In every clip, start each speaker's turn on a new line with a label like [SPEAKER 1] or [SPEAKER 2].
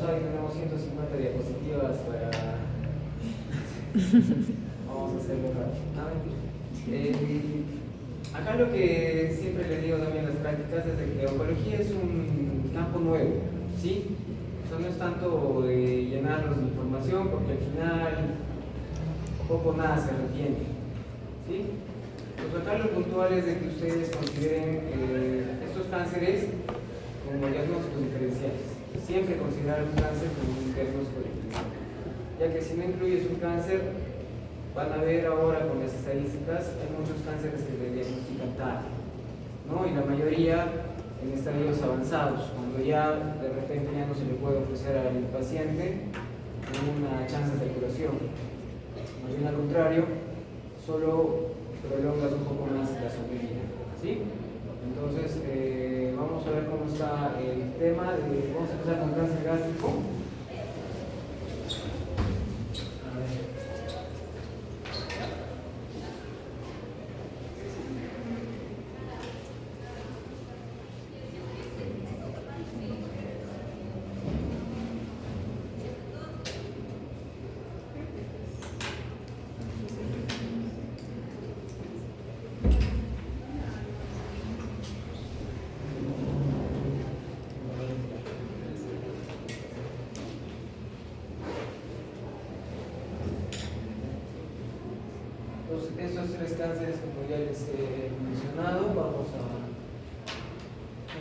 [SPEAKER 1] hoy tenemos 150 diapositivas para... Vamos a hacerlo rápido. Acá lo que siempre les digo también en las prácticas es de que oncología es un campo nuevo, ¿sí? Eso no es tanto de llenarnos de información, porque al final poco nada se retiene, ¿sí? Pues acá lo puntual es de que ustedes consideren estos cánceres como diagnósticos diferenciales. Siempre considerar un cáncer como un diagnóstico diferencial, ya que si no incluyes un cáncer, van a ver ahora con las estadísticas, hay muchos cánceres que se diagnostican tarde, ¿no? Y la mayoría en estadios avanzados, cuando ya de repente ya no se le puede ofrecer al paciente una chance de curación. Más bien al contrario, solo prolongas un poco más la sobrevida, ¿sí? Entonces, vamos a ver cómo está el tema. Vamos a empezar con cáncer gástrico. Estos tres cánceres, como ya les he mencionado, vamos a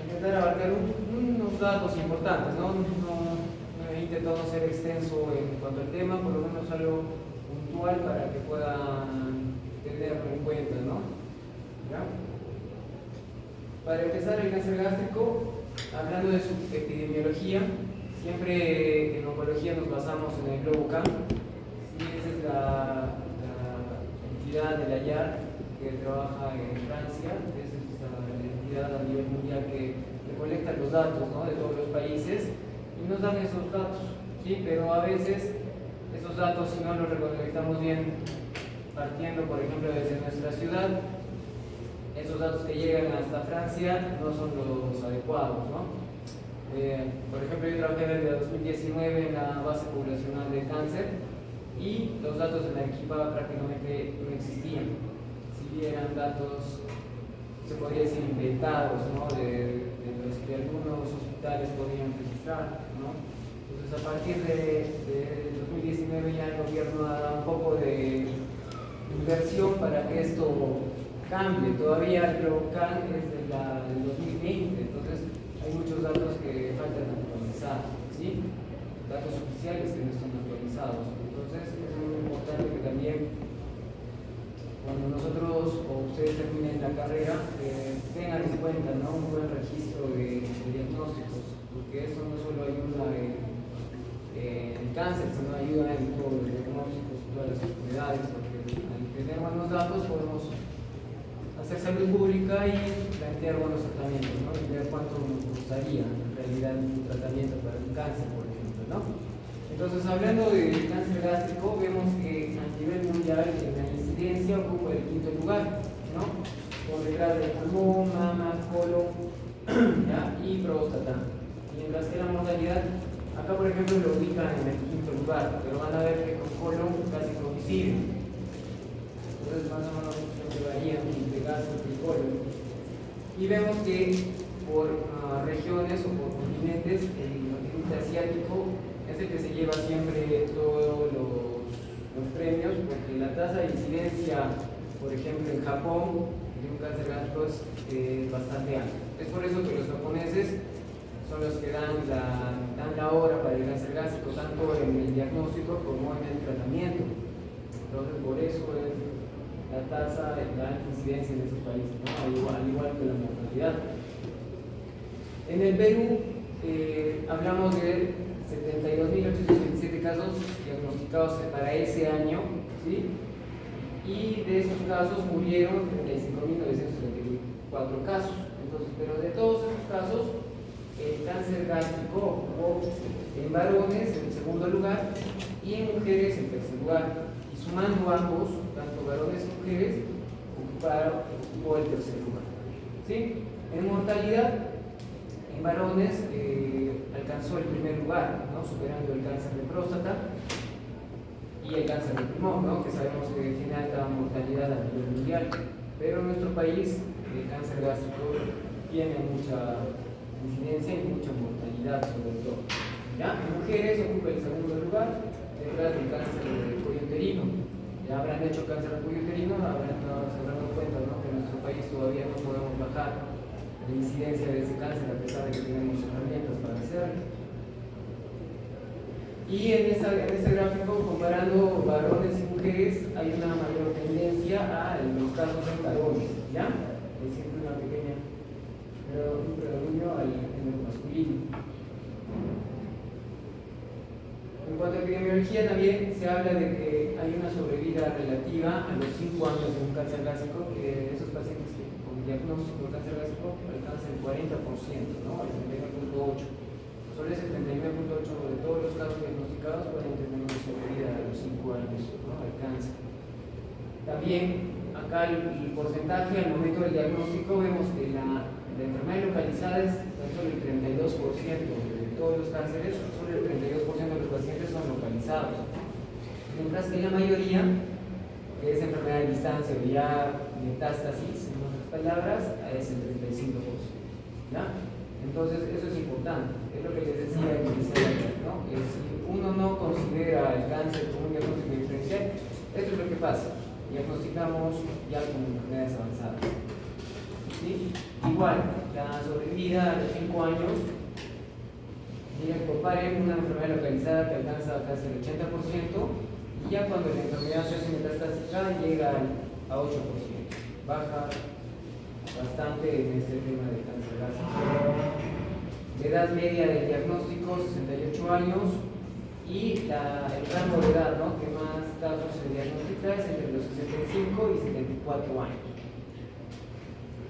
[SPEAKER 1] intentar abarcar unos datos importantes, ¿no? He intentado no ser extenso en cuanto al tema, por lo menos algo puntual para que puedan tenerlo en cuenta, ¿no? ¿Ya? Para empezar, el cáncer gástrico, hablando de su epidemiología, siempre en oncología nos basamos en el GloboCam. Sí, esa es la de la IAR que trabaja en Francia, es la entidad a nivel mundial que recolecta los datos, ¿no?, de todos los países y nos dan esos datos, ¿sí? Pero a veces esos datos, si no los recolectamos bien, partiendo por ejemplo desde nuestra ciudad, esos datos que llegan hasta Francia no son los adecuados, ¿no? Por ejemplo, yo trabajé desde 2019 en la base poblacional de cáncer y los datos de la equipa prácticamente no existían. Si eran datos, se podría decir, inventados, ¿no?, de los que algunos hospitales podían registrar, ¿no? Entonces, a partir de 2019 ya el gobierno ha dado un poco de inversión para que esto cambie. Todavía el GloboCam es del 2020, entonces hay muchos datos que faltan actualizar, ¿sí? Datos oficiales que no están actualizados. Entonces es muy importante que también cuando nosotros o ustedes terminen la carrera tengan en cuenta, ¿no?, un buen registro de diagnósticos, porque eso no solo ayuda en cáncer, sino ayuda en todos los diagnósticos, todas las enfermedades, porque al tener buenos datos podemos hacer salud pública y plantear buenos tratamientos, ¿no?, y ver cuánto nos costaría en realidad un tratamiento para un cáncer, por ejemplo, ¿no? Entonces, hablando del cáncer gástrico, vemos que a nivel mundial la incidencia ocupa el quinto lugar, ¿no?, por detrás del pulmón, mama, colon, ¿ya?, y próstata. Mientras que la mortalidad, acá por ejemplo lo ubican en el quinto lugar, pero van a ver que con colon casi coincide. Entonces, más o menos siempre varían entre gastro y colon. Y vemos que por regiones o por continentes, el continente asiático es el que se lleva siempre todos los premios, porque la tasa de incidencia, por ejemplo, en Japón, de un cáncer gástrico es bastante alta. Es por eso que los japoneses son los que dan la hora para el cáncer gástrico, tanto en el diagnóstico como en el tratamiento. Entonces, por eso es la tasa de la incidencia en esos países, ¿no?, al igual que la mortalidad. En el Perú hablamos de 72.827 casos diagnosticados para ese año, ¿sí? Y de esos casos murieron 35.934 casos. Entonces, pero de todos esos casos, el cáncer gástrico ocupó en varones en segundo lugar y en mujeres en tercer lugar. Y sumando ambos, tanto varones como mujeres, ocupó el tercer lugar, ¿sí? En mortalidad, en varones alcanzó el primer lugar, ¿no? Superando el cáncer de próstata y el cáncer de pulmón, ¿no? Que sabemos que tiene alta mortalidad a nivel mundial, pero en nuestro país el cáncer gástrico tiene mucha incidencia y mucha mortalidad sobre todo. ¿Ya? En mujeres ocupa el segundo lugar detrás del cáncer de cuello uterino. Ya habrán hecho cáncer de cuello uterino, se habrán dado cuenta, ¿no? Que en nuestro país todavía no podemos bajar la incidencia de ese cáncer a pesar de que tenemos herramientas para hacerlo. Y en este gráfico, comparando varones y mujeres, hay una mayor tendencia a los casos en varones, ¿ya? Es siempre una pequeña, pero un predominio en el masculino. En cuanto a epidemiología, también se habla de que hay una sobrevida relativa a los 5 años de un cáncer gástrico, que esos pacientes que con diagnóstico de cáncer gástrico alcanzan el 40%, ¿no? El 39.8%. Sobre ese 39.8% de todos los casos diagnosticados pueden tener una sobrevida a los 5 años, ¿no? Al cáncer. También, acá el porcentaje al momento del diagnóstico, vemos que la enfermedad localizada es tan solo el 32% de todos los cánceres, solo el 32% de los pacientes son localizados. Mientras que la mayoría, que es enfermedad de distancia o ya metástasis, en otras palabras, es el 35%. ¿Ya? Entonces, eso es importante, es lo que les decía inicialmente, ¿no? Si uno no considera el cáncer como un diagnóstico diferencial, esto es lo que pasa, diagnosticamos ya con enfermedades avanzadas. ¿Sí? Igual, la sobrevida a los 5 años, miren, comparen una enfermedad localizada que alcanza casi el 80%, y ya cuando la enfermedad se hace metastásica llega a 8%, baja bastante en este tema de cáncer gástrico. La edad media del diagnóstico, 68 años, y el rango de edad, ¿no? Que más casos se diagnostica es entre los 65 y 74 años.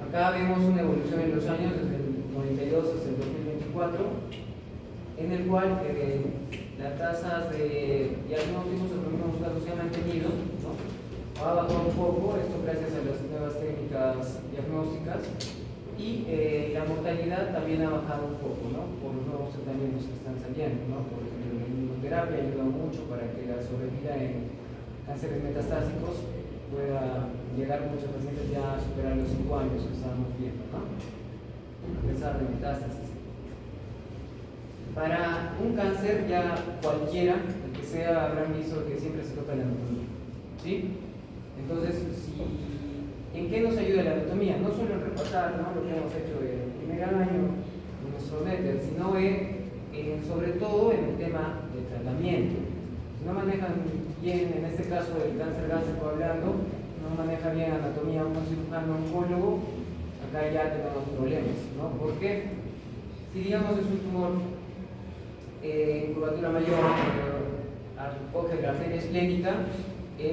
[SPEAKER 1] Acá vemos una evolución en los años desde el 92 hasta el 2024, en el cual las tasas de diagnósticos en algunos casos se han mantenido, ¿no? Ha bajado un poco, esto gracias a las nuevas técnicas diagnósticas, y la mortalidad también ha bajado un poco, ¿no? Por los nuevos tratamientos que están saliendo, ¿no? Por ejemplo, la inmunoterapia ayuda mucho para que la sobrevida en cánceres metastásicos pueda llegar muchos pacientes ya a superar los 5 años que estábamos viendo, ¿no? A pesar de metástasis. Para un cáncer ya cualquiera, el que sea, habrán visto que siempre se toca la anatomía, ¿sí? Entonces, ¿en qué nos ayuda la anatomía? No solo en repasar, ¿no? Lo que hemos hecho el primer año en nuestro METER, sino sobre todo en el tema de tratamiento. Si no manejan bien, en este caso el cáncer gástrico hablando, no maneja bien anatomía un cirujano oncólogo, acá ya tenemos problemas, ¿no? ¿Por qué? Si digamos es un tumor en curvatura mayor, acoge la arteria esplénica, el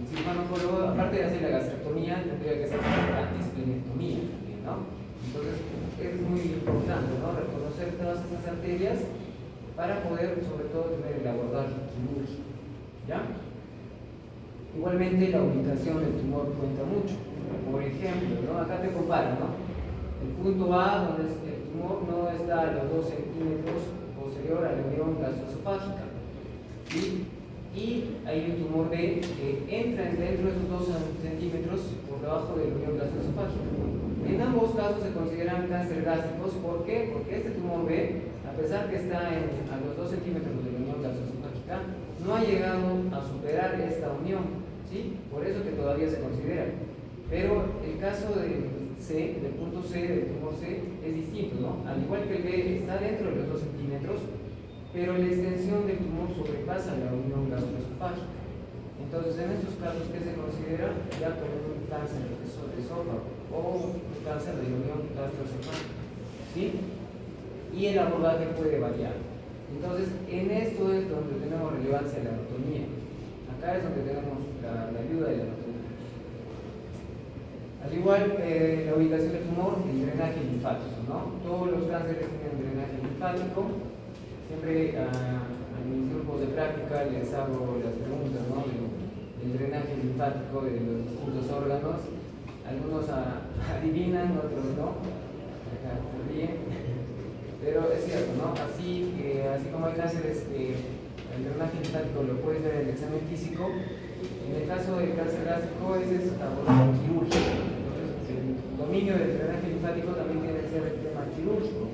[SPEAKER 1] cirujano oncólogo, aparte de hacer la gastrectomía, tendría que hacer la esplenectomía, ¿no? Entonces es muy importante, ¿no? Reconocer todas estas arterias para poder sobre todo tener el abordaje quirúrgico, ¿ya? Igualmente la ubicación del tumor cuenta mucho. Por ejemplo, ¿no? Acá te comparo, ¿no? El punto A, donde el tumor no está a los 2 centímetros posterior a la unión gastroesofágica, ¿sí? Y hay un tumor B que entra dentro de esos 2 centímetros por debajo de la unión gastroesofágica. En ambos casos se consideran cáncer gástricos. ¿Por qué? Porque este tumor B, a pesar que está a los 2 centímetros de la unión gastroesofágica, no ha llegado a superar esta unión, ¿sí? Por eso que todavía se considera. Pero el caso del punto C, del tumor C, es distinto, ¿no? Al igual que el B está dentro de los 2 centímetros, pero la extensión del tumor sobrepasa la unión gastroesofágica. Entonces, en estos casos, ¿qué se considera? Ya como un cáncer de esófago o un cáncer de la unión gastroesofágica, ¿sí? Y el abordaje puede variar. Entonces, en esto es donde tenemos relevancia la anatomía. Acá es donde tenemos la ayuda de la anatomía. Al igual, la ubicación del tumor, el drenaje linfático, ¿no? Todos los cánceres tienen drenaje linfático. Siempre a mis grupos de práctica les hago las preguntas, ¿no? del drenaje linfático de los distintos órganos. Algunos adivinan, otros no. Acá se ríen. Pero es cierto, ¿no? Así como hay cánceres que el drenaje linfático lo puedes ver en el examen físico, en el caso del cáncer gástrico ese es abordaje quirúrgico. Entonces, el dominio del drenaje linfático también tiene que ser el tema quirúrgico,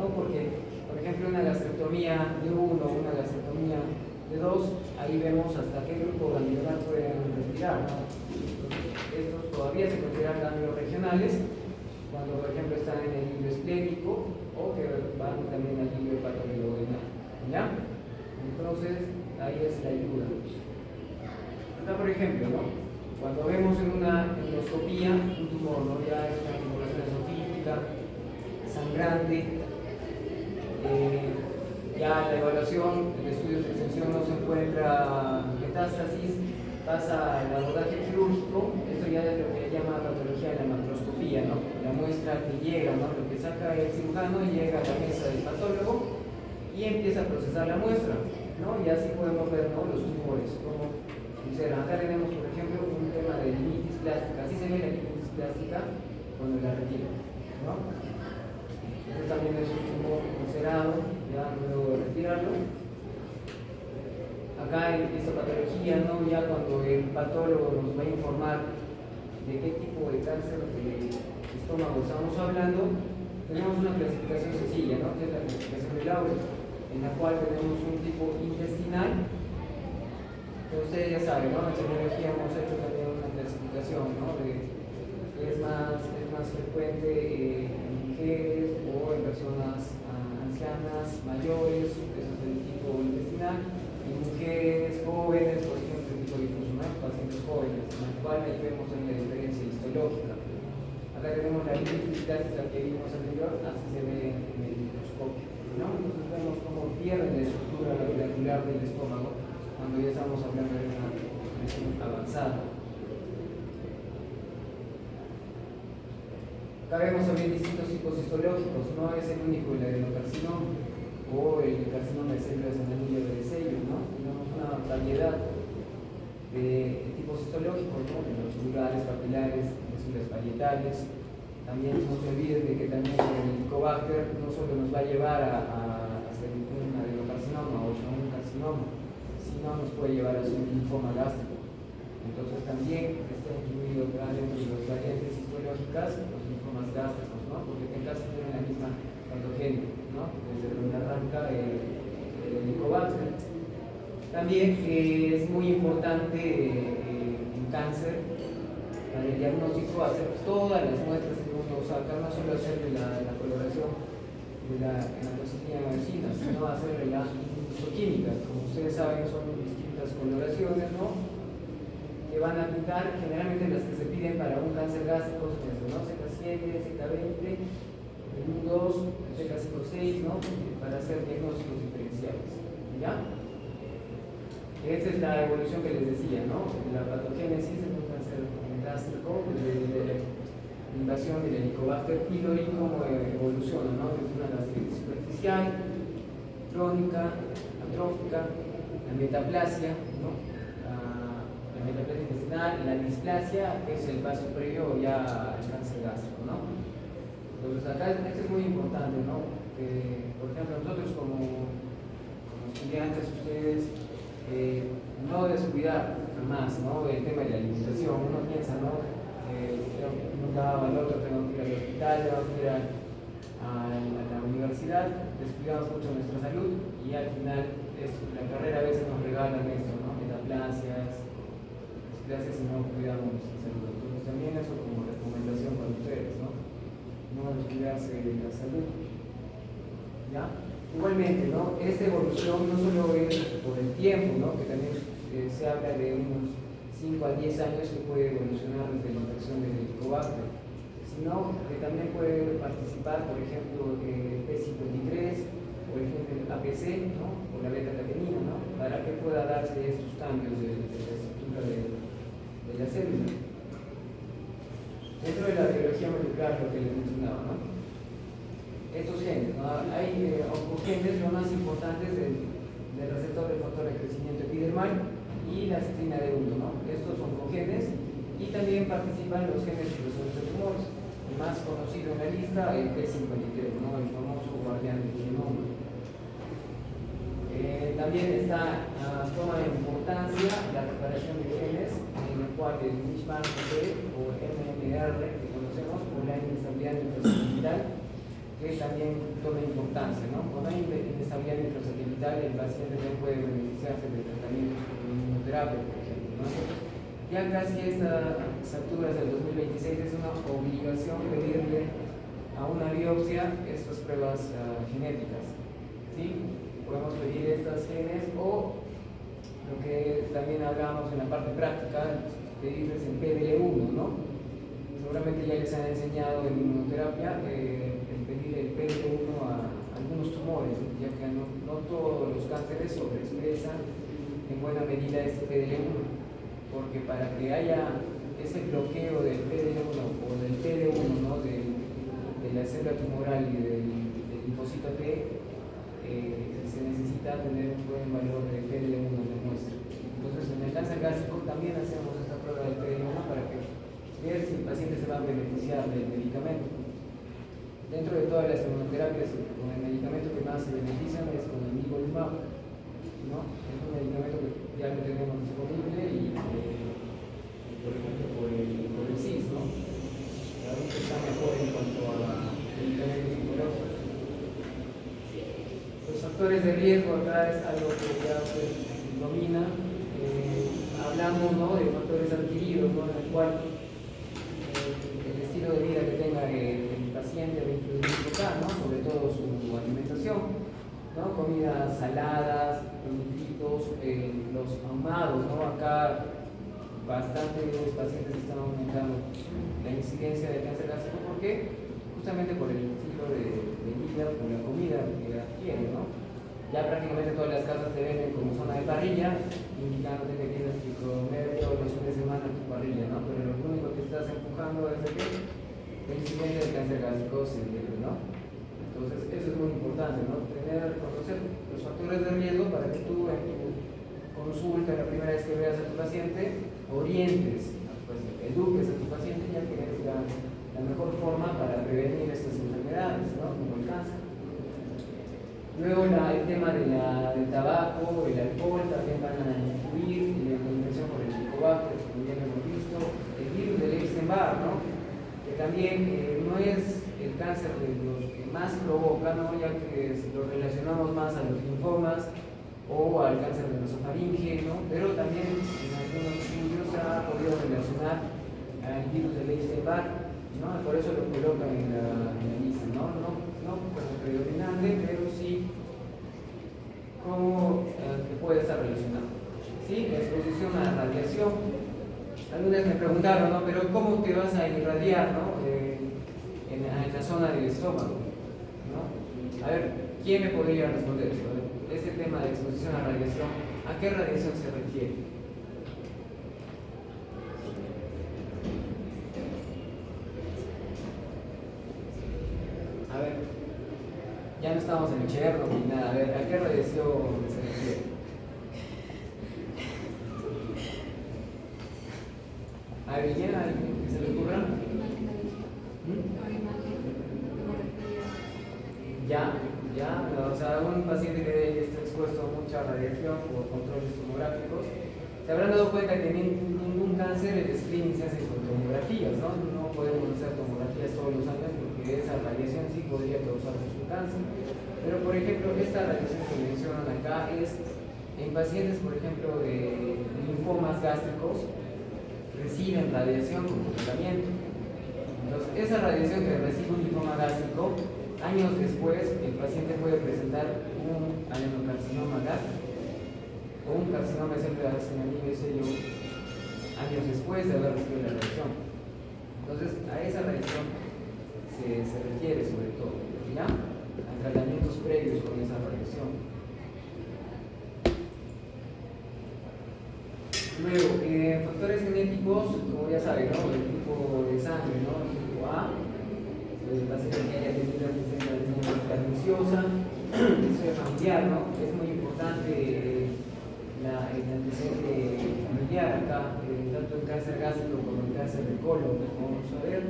[SPEAKER 1] ¿no? Porque, por ejemplo, una gastrectomía de 1 o una gastrectomía de 2, ahí vemos hasta qué grupo ganglionar pueden retirar, ¿no? Estos todavía se consideran ganglios regionales cuando, por ejemplo, están en el hilo esplénico o que van también al hilo hepatobiliar, ¿ya? Entonces, ahí es la ayuda. Acá, por ejemplo, ¿no? Cuando vemos en una endoscopía un tumor, ¿no? Ya es una tumoración esofítica, sangrante, ya la evaluación, el estudio de extensión no se encuentra metástasis, pasa al abordaje quirúrgico. Esto ya es lo que se llama patología de la macroscopía, ¿no? La muestra que llega, ¿no? Lo que saca el cirujano llega a la mesa del patólogo y empieza a procesar la muestra, ¿no? Y así podemos ver, ¿no? Los tumores, como dicen, acá tenemos, por ejemplo, un tema de linitis plástica. Así se ve la linitis plástica cuando la retira, ¿no? Este también es un tumor ulcerado, ya luego de retirarlo. Acá en esta patología, ¿no? Ya cuando el patólogo nos va a informar de qué tipo de cáncer de estómago estamos hablando, tenemos una clasificación sencilla, ¿no? Que es la clasificación de Laurel, en la cual tenemos un tipo intestinal, que ustedes ya saben, ¿no? En semiología hemos hecho también una clasificación, ¿no? Es más frecuente en mujeres o en personas ancianas, mayores, eso es el tipo intestinal, en mujeres jóvenes, por ejemplo, el tipo difuso, ¿no? Pacientes jóvenes, en el cual ahí vemos la diferencia histológica. Acá tenemos la linitis plástica que vimos anterior, así se ve en el microscopio, ¿no? Entonces vemos cómo pierde la estructura glandular del estómago cuando ya estamos hablando de una lesión avanzada. Acá vemos también distintos tipos histológicos, no es el único el adenocarcinoma o el carcinoma de células en el anillo de sello, ¿no? Tenemos una variedad de tipos histológicos, ¿no? Los tubulares, papilares, células parietales. También no se olviden de que también el Helicobacter no solo nos va a llevar a hacer un adenocarcinoma o un carcinoma, sino nos puede llevar a hacer un linfoma gástrico. Entonces también está incluido dentro de las variantes histológicas los linfomas gástricos, ¿no? Porque en casi tienen la misma patogenia, ¿no? Desde donde arranca el Helicobacter. También es muy importante en cáncer, para el diagnóstico, hacer todas las muestras que uno saca, no solo hacer la coloración de la toxicidad de medicina, sino hacer la histoquímica. Como ustedes saben, son distintas coloraciones, ¿no? Que van a aplicar generalmente las que se piden para un cáncer gástrico, ¿no? CK7, CK20, U2, CK56, ¿no? Para hacer diagnósticos diferenciales, ¿ya? Esta es la evolución que les decía, ¿no? La patogénesis de un cáncer gástrico, de la invasión del Helicobacter pylori, cómo evoluciona, ¿no? Desde una gastritis superficial, crónica, atrófica, la metaplasia, ¿no? La metaplasia intestinal, la displasia, que es el paso previo ya al cáncer gástrico, ¿no? Entonces acá esto es muy importante, ¿no? Por ejemplo, nosotros como estudiantes, ustedes, no descuidar jamás, ¿no? El tema de la alimentación. Uno piensa, ¿no? Uno va al otro, tengo que ir al hospital, tengo que ir a la universidad, descuidamos mucho nuestra salud y al final la carrera a veces nos regalan esto, ¿no? Metaplasias, displasias si no cuidamos nuestra salud. Entonces también eso como recomendación para ustedes, ¿no? No descuidarse de la salud, ¿ya? Igualmente, ¿no? Esta evolución no solo es por el tiempo, ¿no? Que también se habla de unos 5 a 10 años que puede evolucionar desde la infección del Helicobacter, sino que también puede participar, por ejemplo, el P53 o el APC, ¿no? O la beta-catenina, ¿no? Para que pueda darse estos cambios de la estructura de la célula. Dentro de la biología molecular, lo que les mencionaba, ¿no? Estos genes, ¿no? Hay oncogenes, los más importantes del receptor del factor de crecimiento epidermal y la citrina D1, ¿no? Estos son oncogenes y también participan los genes expresores de tumores. El más conocido en la lista, el P53, ¿no? El famoso guardián también toma importancia la reparación de genes, en el cual el Mishmash o MMR que conocemos, o la inestabilidad microsatelital, que también toma importancia, ¿no? Cuando hay inestabilidad microsatelital, el paciente no puede beneficiarse de tratamientos con inmunoterapia, por ejemplo, ¿no? Ya casi a estas alturas del 2026 es una obligación pedirle a una biopsia estas pruebas genéticas, ¿sí? Podemos pedir estas genes o lo que también hablábamos en la parte práctica, pedirles el PDL1, ¿no? Seguramente ya les han enseñado en inmunoterapia el pedir el PDL1 a algunos tumores, ya que no todos los cánceres sobreexpresan en buena medida este PDL1, porque para que haya ese bloqueo del PDL1 o del PD1, ¿no? de la célula tumoral y del linfocito T, se necesita tener un buen valor de PDL1 en la muestra. Entonces, en el cáncer gástrico también hacemos esta prueba del PDL1 para ver si el paciente se va a beneficiar del medicamento. Dentro de todas las inmunoterapias, con el medicamento que más se benefician es con el nivolumab, ¿no? Es un medicamento que ya lo tenemos disponible y, por ejemplo, por el CIS, ¿no? Ahorita está mejor en cuanto a medicamentos oncológicos. Los factores de riesgo acá es algo que ya se domina. Hablamos, ¿no? De factores adquiridos, ¿no? En el cual el estilo de vida que tenga el paciente va a influir acá, ¿no? Sobre todo su alimentación, ¿no? Comidas saladas, fritos, los ahumados, ¿no? Acá bastantes pacientes están aumentando la incidencia de cáncer gástrico. ¿Por qué? Justamente por el estilo de vida, por la comida que adquiere, ¿no? Ya prácticamente todas las casas te venden como zona de parrilla, indicándote que tienes que comer todos los fines de semana tu parrilla, ¿no? Pero lo único que estás empujando es de que la incidencia de cáncer gástrico se eleve, ¿no? Entonces, eso es muy importante, ¿no? Conocer los factores de riesgo para que tú en tu consulta, la primera vez que veas a tu paciente, orientes, pues, eduques a tu paciente, ya que es la mejor forma para prevenir estas enfermedades, ¿no? Como el cáncer. Luego el tema del tabaco, el alcohol también van a influir, y la infección por el Helicobacter, como ya lo hemos visto, el virus del Epstein-Barr, ¿no? Que también no es el cáncer de los que más provoca, ¿no? Ya que lo relacionamos más a los linfomas o al cáncer de nasofaringe, ¿no? Pero también en algunos estudios se ha podido relacionar al virus del Epstein-Barr, ¿no? Por eso lo colocan en la lista, ¿no? No como predominante, pero sí como que puede estar relacionado. ¿Sí? La exposición a la radiación. Algunas me preguntaron, ¿no? Pero ¿cómo te vas a irradiar, ¿no? En la zona del estómago, ¿no? A ver, ¿quién me podría responder eso? Este tema de exposición a radiación, ¿a qué radiación se refiere? A ver, ya no estamos en el Chernobyl ni nada. A ver, ¿a qué radiación se refiere? A ver, ¿quién que se le ocurra? Ya, o sea, un paciente que está expuesto a mucha radiación por controles tomográficos, se habrán dado cuenta que en ningún cáncer el screening se hace con tomografías, ¿no? No podemos hacer tomografías todos los años porque esa radiación sí podría causarnos un cáncer. Pero, por ejemplo, esta radiación que mencionan acá es en pacientes, por ejemplo, de linfomas gástricos, reciben radiación como tratamiento. Entonces, esa radiación que recibe un linfoma gástrico, años después el paciente puede presentar un adenocarcinoma gástrico o un carcinoma de células en el niño sello años después de haber recibido la radiación. Entonces, a esa radiación se refiere sobre todo, ¿ya? A tratamientos previos con esa radiación. Luego, factores genéticos, como ya saben, ¿no? El tipo de sangre, ¿no? El tipo A, el paciente que haya tenido antecedentes de anemia perniciosa, eso es familiar, ¿no? Es muy importante el antecedente familiar acá, tanto el cáncer gástrico como el cáncer de colon, como vamos a ver,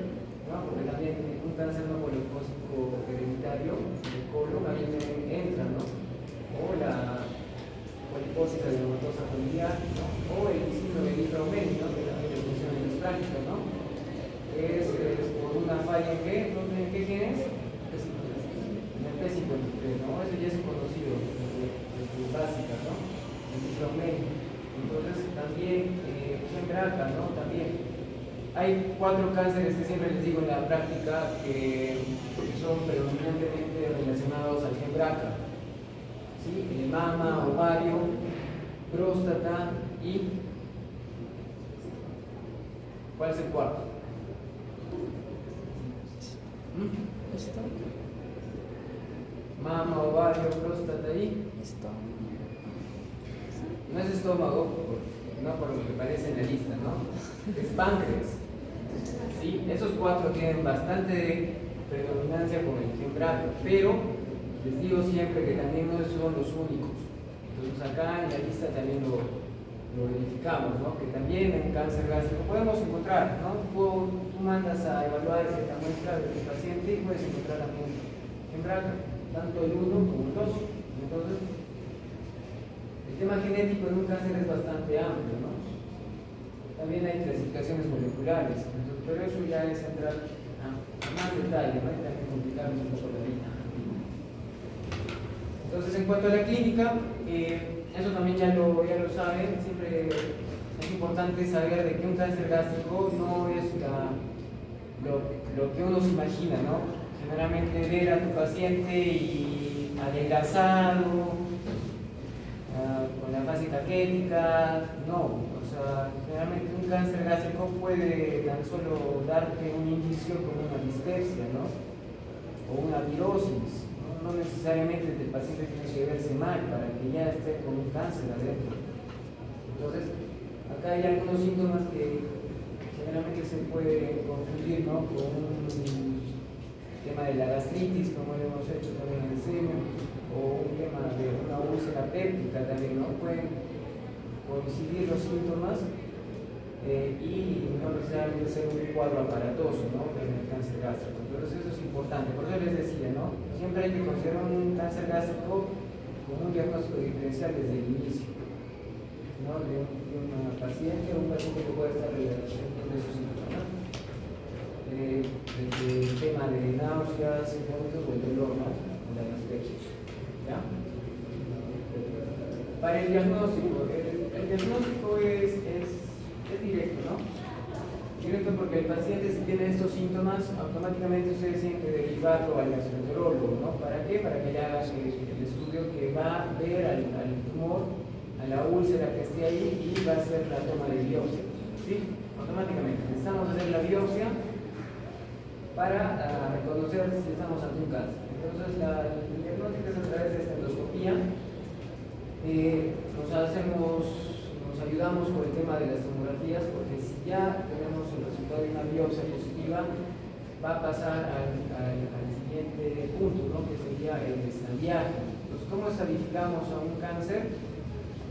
[SPEAKER 1] ¿no? Porque también un cáncer no polipositivo hereditario de colon también entra, ¿no? O fibrosis adenomatosa familiar, ¿no? O el síndrome de Ifraumeni, ¿no? Que también le funciona en las prácticas, ¿no? Es por una falla en qué genes? En el P53, ¿no? Eso ya es conocido desde básica, ¿no? El Ifraumeni. Entonces también en BRCA, ¿no? También hay 4 cánceres que siempre les digo en la práctica que son predominantemente relacionados al gen BRCA, ¿sí? Mama, ovario, próstata y ¿cuál es el cuarto? Mama, ovario, próstata y no es estómago, no por lo que parece en la lista, ¿no? Es páncreas. ¿Sí? Esos 4 tienen bastante predominancia con el gen BRCA, pero les digo siempre que también no son los únicos. Entonces acá en la lista también lo verificamos, ¿no? Que también en cáncer gástrico podemos encontrar, ¿no? Tú mandas a evaluar la muestra de tu paciente y puedes encontrar también en BRCA, tanto el 1 como el 2. Entonces, el tema genético en un cáncer es bastante amplio, ¿no? También hay clasificaciones moleculares, entonces, pero eso ya es entrar a más detalle, ¿no? Y también complicarnos un poco la vida. Entonces, en cuanto a la clínica, eso también ya lo saben, siempre es importante saber de que un cáncer gástrico no es lo que uno se imagina, ¿no? Generalmente ver a tu paciente y adelgazado, con la fase caquética, no. O sea, generalmente un cáncer gástrico puede tan solo darte un indicio con una dispepsia, ¿no? O una virosis. No necesariamente el paciente tiene que verse mal para que ya esté con un cáncer adentro. Entonces, acá hay algunos síntomas que generalmente se puede confundir, ¿no? Con un tema de la gastritis, como lo hemos hecho también en el seno, o un tema de una úlcera péptica también, ¿no? Pueden coincidir los síntomas y no necesariamente ser un cuadro aparatoso, ¿no? En el cáncer gástrico. Entonces eso es importante. Por eso les decía, ¿no? Siempre hay que considerar un cáncer gástrico como un diagnóstico diferencial desde el inicio, ¿no? De una paciente o un paciente que puede estar teniendo esos síntomas, ¿no? Desde el tema de náuseas, vómitos o el dolor, ¿no? De las leches, ¿ya? Para el diagnóstico, el diagnóstico es directo, ¿no? Directo porque el paciente, si tiene estos síntomas, automáticamente ustedes tienen que derivarlo al gastroenterólogo, ¿no? ¿Para qué? Para que ya haga el estudio que va a ver al tumor, a la úlcera que esté ahí y va a hacer la toma de biopsia, ¿sí? Automáticamente necesitamos hacer la biopsia para reconocer si estamos ante un cáncer. Entonces, el diagnóstico es a través de esta endoscopía. Nos ayudamos con el tema de las tomografías, porque si ya tenemos el resultado de una biopsia positiva, va a pasar al siguiente punto, ¿no? Que sería el estadiaje. Entonces, ¿cómo estadificamos a un cáncer?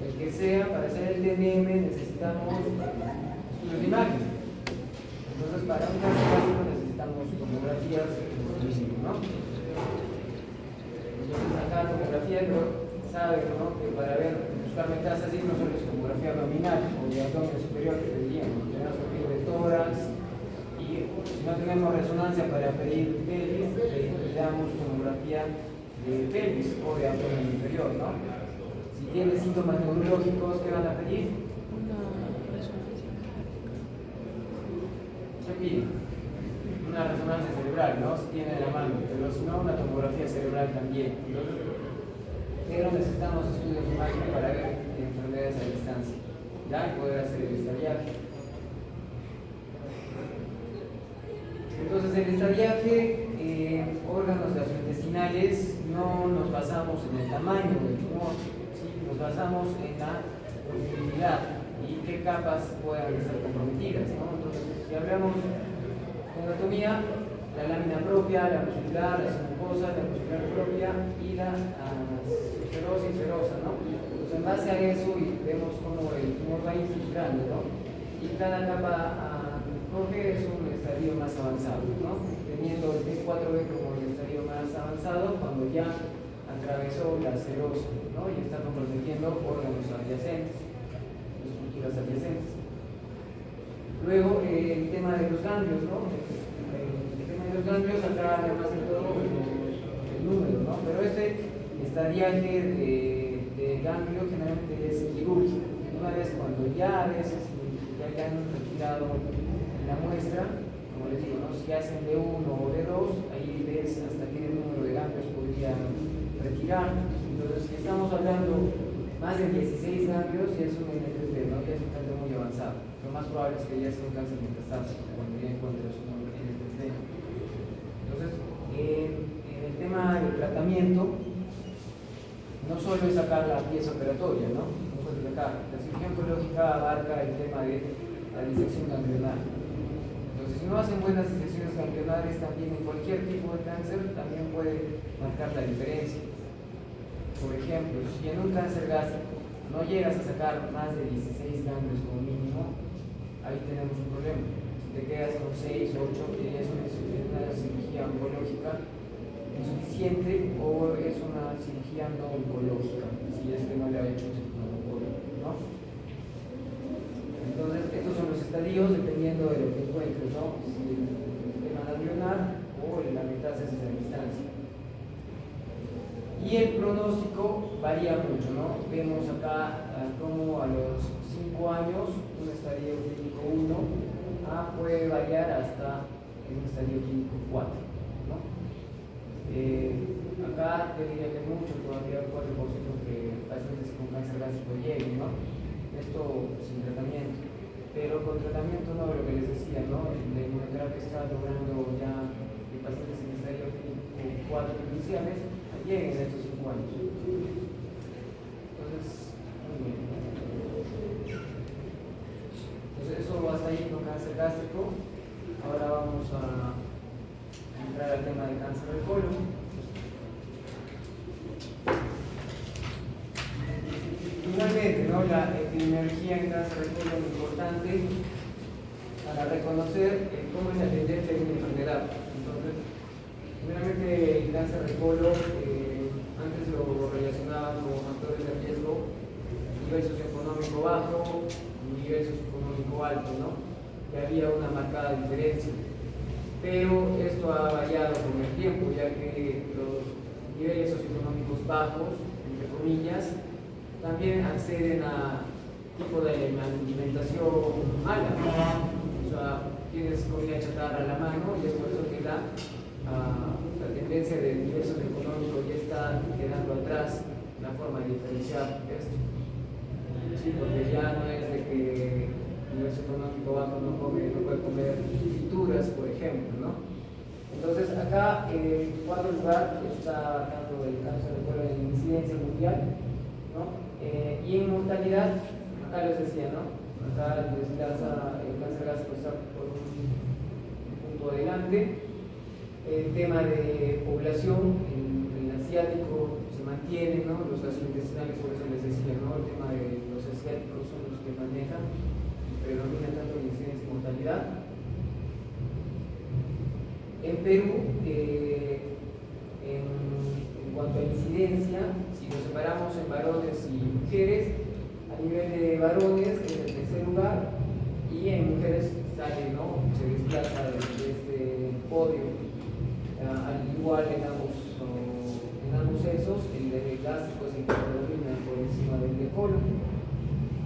[SPEAKER 1] El que sea, para hacer el DNM necesitamos estudios de imagen. Entonces, para un cáncer gástrico necesitamos tomografías, ¿no? Entonces, acá tomografía, saben, ¿no? Que para buscar metástasis no solo es tomografía abdominal o de abdomen superior que pediríamos, tenemos que pedir de tórax y si no tenemos resonancia para pedir pelvis, le damos tomografía de pelvis o de abdomen inferior, ¿no? Si tiene síntomas neurológicos, ¿qué van a pedir?
[SPEAKER 2] Una resonancia magnética.
[SPEAKER 1] Se pide una resonancia cerebral, ¿no? Si tiene la mano, pero si no, una tomografía cerebral también. Pero necesitamos estudios de imagen para ver enfermedades a distancia, ¿ya? Y poder hacer el estadiaje. Entonces, el estadiaje, órganos gastrointestinales, no nos basamos en el tamaño del tumor, ¿sí? Nos basamos en la profundidad y qué capas puedan estar comprometidas, ¿no? Entonces, si hablamos de anatomía, la lámina propia, la muscular, la submucosa, la muscular propia y la subserosa y serosa, ¿no? Pues en base a eso y vemos cómo el tumor va infiltrando, ¿no? Y cada capa coge es un estadio más avanzado, ¿no? Teniendo el T4B como el estadio más avanzado, cuando ya ha atravesó la serosa, ¿no? Y está comprometiendo órganos adyacentes, estructuras adyacentes. Luego, el tema de los ganglios, ¿no? El tema de los ganglios, acá además de todo el número, ¿no? Pero este estadiaje de ganglio generalmente es quirúrgico. Una vez cuando ya a veces ya han retirado la muestra, como les digo, ¿no? Si hacen de uno o de dos, ahí ves hasta qué número de ganglios podrían retirar. Entonces, si estamos hablando más de 16 ganglios, ya es un NTT, ¿no? Ya es un cáncer muy avanzado. Lo más probable es que ya sea un cáncer metastásico cuando ya encuentres un NTT. Entonces, en el tema del tratamiento, no solo es sacar la pieza operatoria, ¿no? No solo es acá. La cirugía oncológica abarca el tema de la disección ganglionar. Entonces, si no hacen buenas disecciones ganglionares, también en cualquier tipo de cáncer, también puede marcar la diferencia. Por ejemplo, si en un cáncer gástrico no llegas a sacar más de 16 ganglios como mínimo, ahí tenemos un problema. Si te quedas con 6 o 8, es una cirugía oncológica insuficiente o es una cirugía no oncológica, si es que no le ha hecho un oncólogo, ¿no? Entonces, estos son los estadios dependiendo de lo que encuentres, ¿no? Si el tema ganglionar o la metástasis a distancia. Y el pronóstico varía mucho, ¿no? Vemos acá como a los 5 años un estadio clínico 1 puede variar hasta un estadio clínico 4, ¿no? Acá te diría que mucho, todavía el 4% que pacientes con cáncer gástrico lleguen, ¿no? Esto sin tratamiento. Pero con tratamiento, no, lo que les decía, ¿no? La inmunoterapia está logrando ya que pacientes en estadio clínico 4 iniciales lleguen en estos 5 años. Entonces, muy bien. Entonces, eso hasta ahí con cáncer gástrico. Ahora vamos a entrar al tema del cáncer del colon. Finalmente, ¿no? La epidemiología en cáncer del colon es importante para reconocer cómo es la tendencia de una enfermedad. Entonces, primeramente el cáncer del colon antes lo relacionaban con factores de riesgo, nivel socioeconómico bajo, nivel socioeconómico alto, ¿no? Que había una marcada diferencia. Pero esto ha variado con el tiempo, ya que los niveles socioeconómicos bajos, entre comillas, también acceden a tipo de alimentación mala, ¿no? O sea, tienes comida chatarra a la mano y es por eso que la tendencia del nivel socioeconómico ya está quedando atrás la forma de diferenciar esto. Sí, porque ya no es de que el nivel socioeconómico bajo no puede comer frituras, por ejemplo, ¿no? Entonces, acá en cuarto lugar está dando el cáncer de colon en incidencia mundial, ¿no? Y en mortalidad, acá les decía, ¿no? Acá el cáncer gástrico está por un punto adelante. El tema de población, el asiático se mantiene, ¿no? Los gastrointestinales, por eso les decía, ¿no? El tema de los asiáticos son los que manejan, predomina tanto en incidencia y mortalidad. En Perú, en cuanto a incidencia, si lo separamos en varones y mujeres, a nivel de varones es el tercer lugar y en mujeres sale, ¿no? Se desplaza desde este podio. Al igual en ambos sexos, el de gástrico es el que predomina por encima del de colon.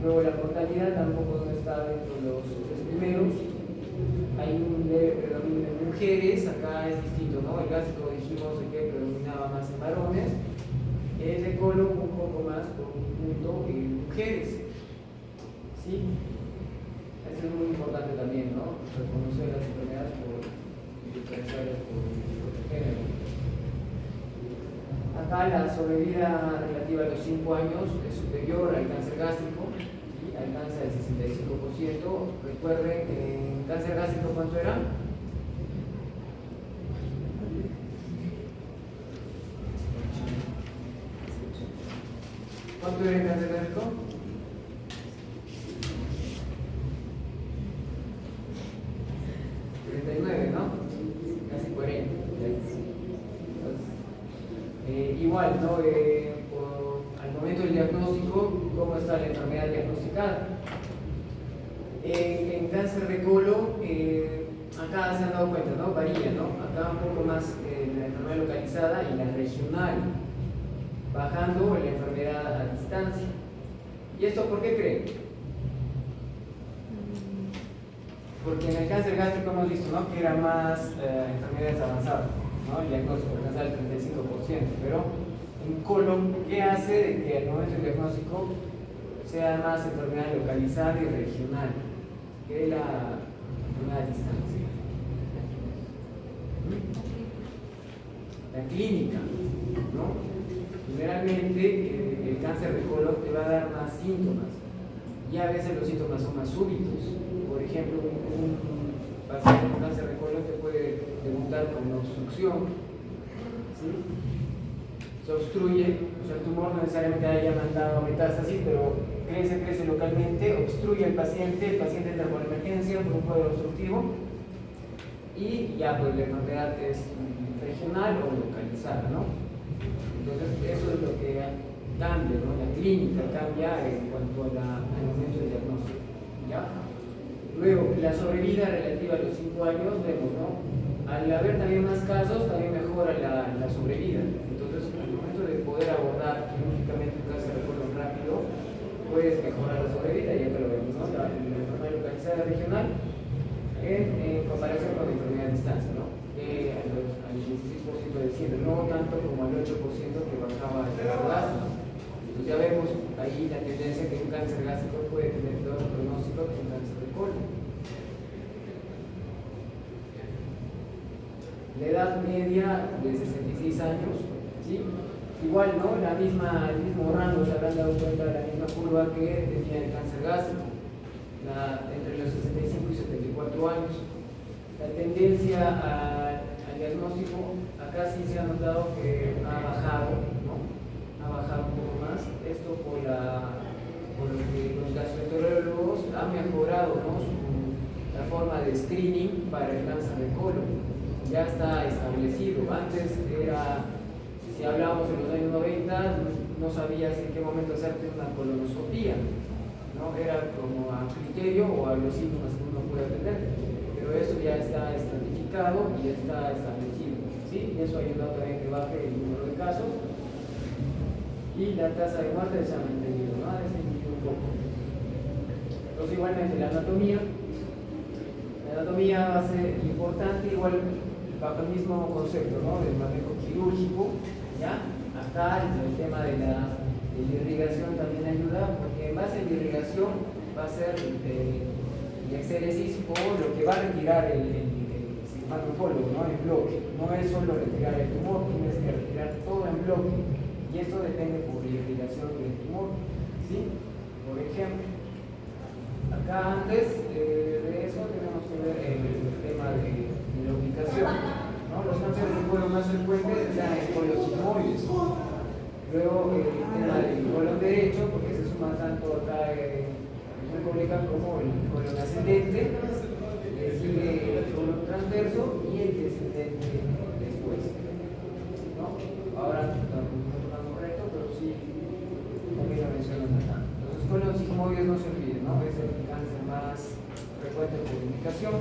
[SPEAKER 1] Luego la mortalidad tampoco no está dentro de los tres primeros. Hay un leve predominio en mujeres, acá es distinto, ¿no? El gástrico dijimos que predominaba más en varones, el de colon un poco más por un punto en mujeres. ¿Sí? Eso es muy importante también, ¿no? Reconocer las enfermedades por diferenciarlas por género. Acá la sobrevida relativa a los 5 años es superior al cáncer gástrico, ¿sí? Alcanza el 65%. Recuerden que en cáncer gástrico, ¿cuánto era? ¿Cuánto era en cáncer gástrico? 39, ¿no? Casi 40. Entonces, igual, ¿no? al momento del diagnóstico, cómo está la enfermedad diagnosticada. En cáncer de colon, acá se han dado cuenta, ¿no? Varía, ¿no? Acá un poco más la enfermedad localizada y la regional, bajando la enfermedad a distancia. ¿Y esto por qué creen? Porque en el cáncer gástrico hemos visto, ¿no?, que era más enfermedades avanzadas, ¿no? El diagnóstico alcanzaba el 35%, pero en colon, ¿qué hace de que al momento del diagnóstico sea más enfermedad localizada y regional que la enfermedad a distancia? La clínica, ¿no? Generalmente el cáncer de colon te va a dar más síntomas y a veces los síntomas son más súbitos. Por ejemplo, un paciente con cáncer de colon te puede debutar con una obstrucción, ¿sí? Se obstruye, o sea, el tumor no necesariamente haya mandado metástasis, pero crece localmente, obstruye al paciente, el paciente entra por emergencia por un cuadro obstructivo y ya pues la enfermedad es regional o localizada, ¿no? Entonces eso es lo que cambia, ¿no? La clínica cambia en cuanto al momento del diagnóstico, ¿ya? Luego, la sobrevida relativa a los 5 años, vemos, ¿no? Al haber también más casos, también mejora la sobrevida. Entonces, al momento de poder abordar quirúrgicamente un cáncer de colon rápido, puedes mejorar la sobrevida, ya que lo vemos, ¿no? La enfermedad localizada regional en comparación con la enfermedad a distancia, ¿no? Al 16% de desciende, no tanto como al 8% que bajaba el cáncer gástrico. Entonces ya vemos ahí la tendencia que un cáncer gástrico puede tener peor pronóstico que un cáncer de colon. La edad media de 66 años, ¿sí? Igual, ¿no? El mismo rango, se habrán dado cuenta de la misma curva que tenía el cáncer gástrico, entre los 65 y 74 años. La tendencia al diagnóstico, acá sí se ha notado que ha bajado, ¿no? Ha bajado un poco más. Esto por lo que los gastroenterólogos han mejorado, ¿no?, la forma de screening para el cáncer de colon. Ya está establecido. Antes era, si hablábamos en los años 90, no sabías en qué momento hacerte una colonoscopía, ¿no? Era como a criterio o a los síntomas que uno puede tener. Pero eso ya está estratificado y ya está establecido, ¿sí? Y eso ha ayudado también a que baje el número de casos y la tasa de muerte se ha mantenido, ¿no? Ha descendido un poco. Entonces, igualmente, la anatomía va a ser importante, igual bajo el mismo concepto, ¿no?, del manejo quirúrgico, ¿ya? Acá el tema de la irrigación también ayuda, porque en base a la irrigación va a ser el exéresis o lo que va a retirar el cirujano oncólogo, ¿no?, en bloque. No es solo retirar el tumor, tienes que retirar todo en bloque. Y esto depende por la irrigación del tumor, ¿sí? Por ejemplo, acá antes de eso tenemos que ver el tema de la ubicación, ¿no? Los cánceres de colon más frecuentes están en colon sigmoides. Luego el tema del colon derecho, porque se suma tanto acá en República como el colon ascendente, le sigue el colon transverso y el descendente después, ¿no? Ahora no correcto, pero sí también lo mencionan acá. Entonces, colon sigmoides no se olviden, ¿no? Es el cáncer más frecuente por indicación.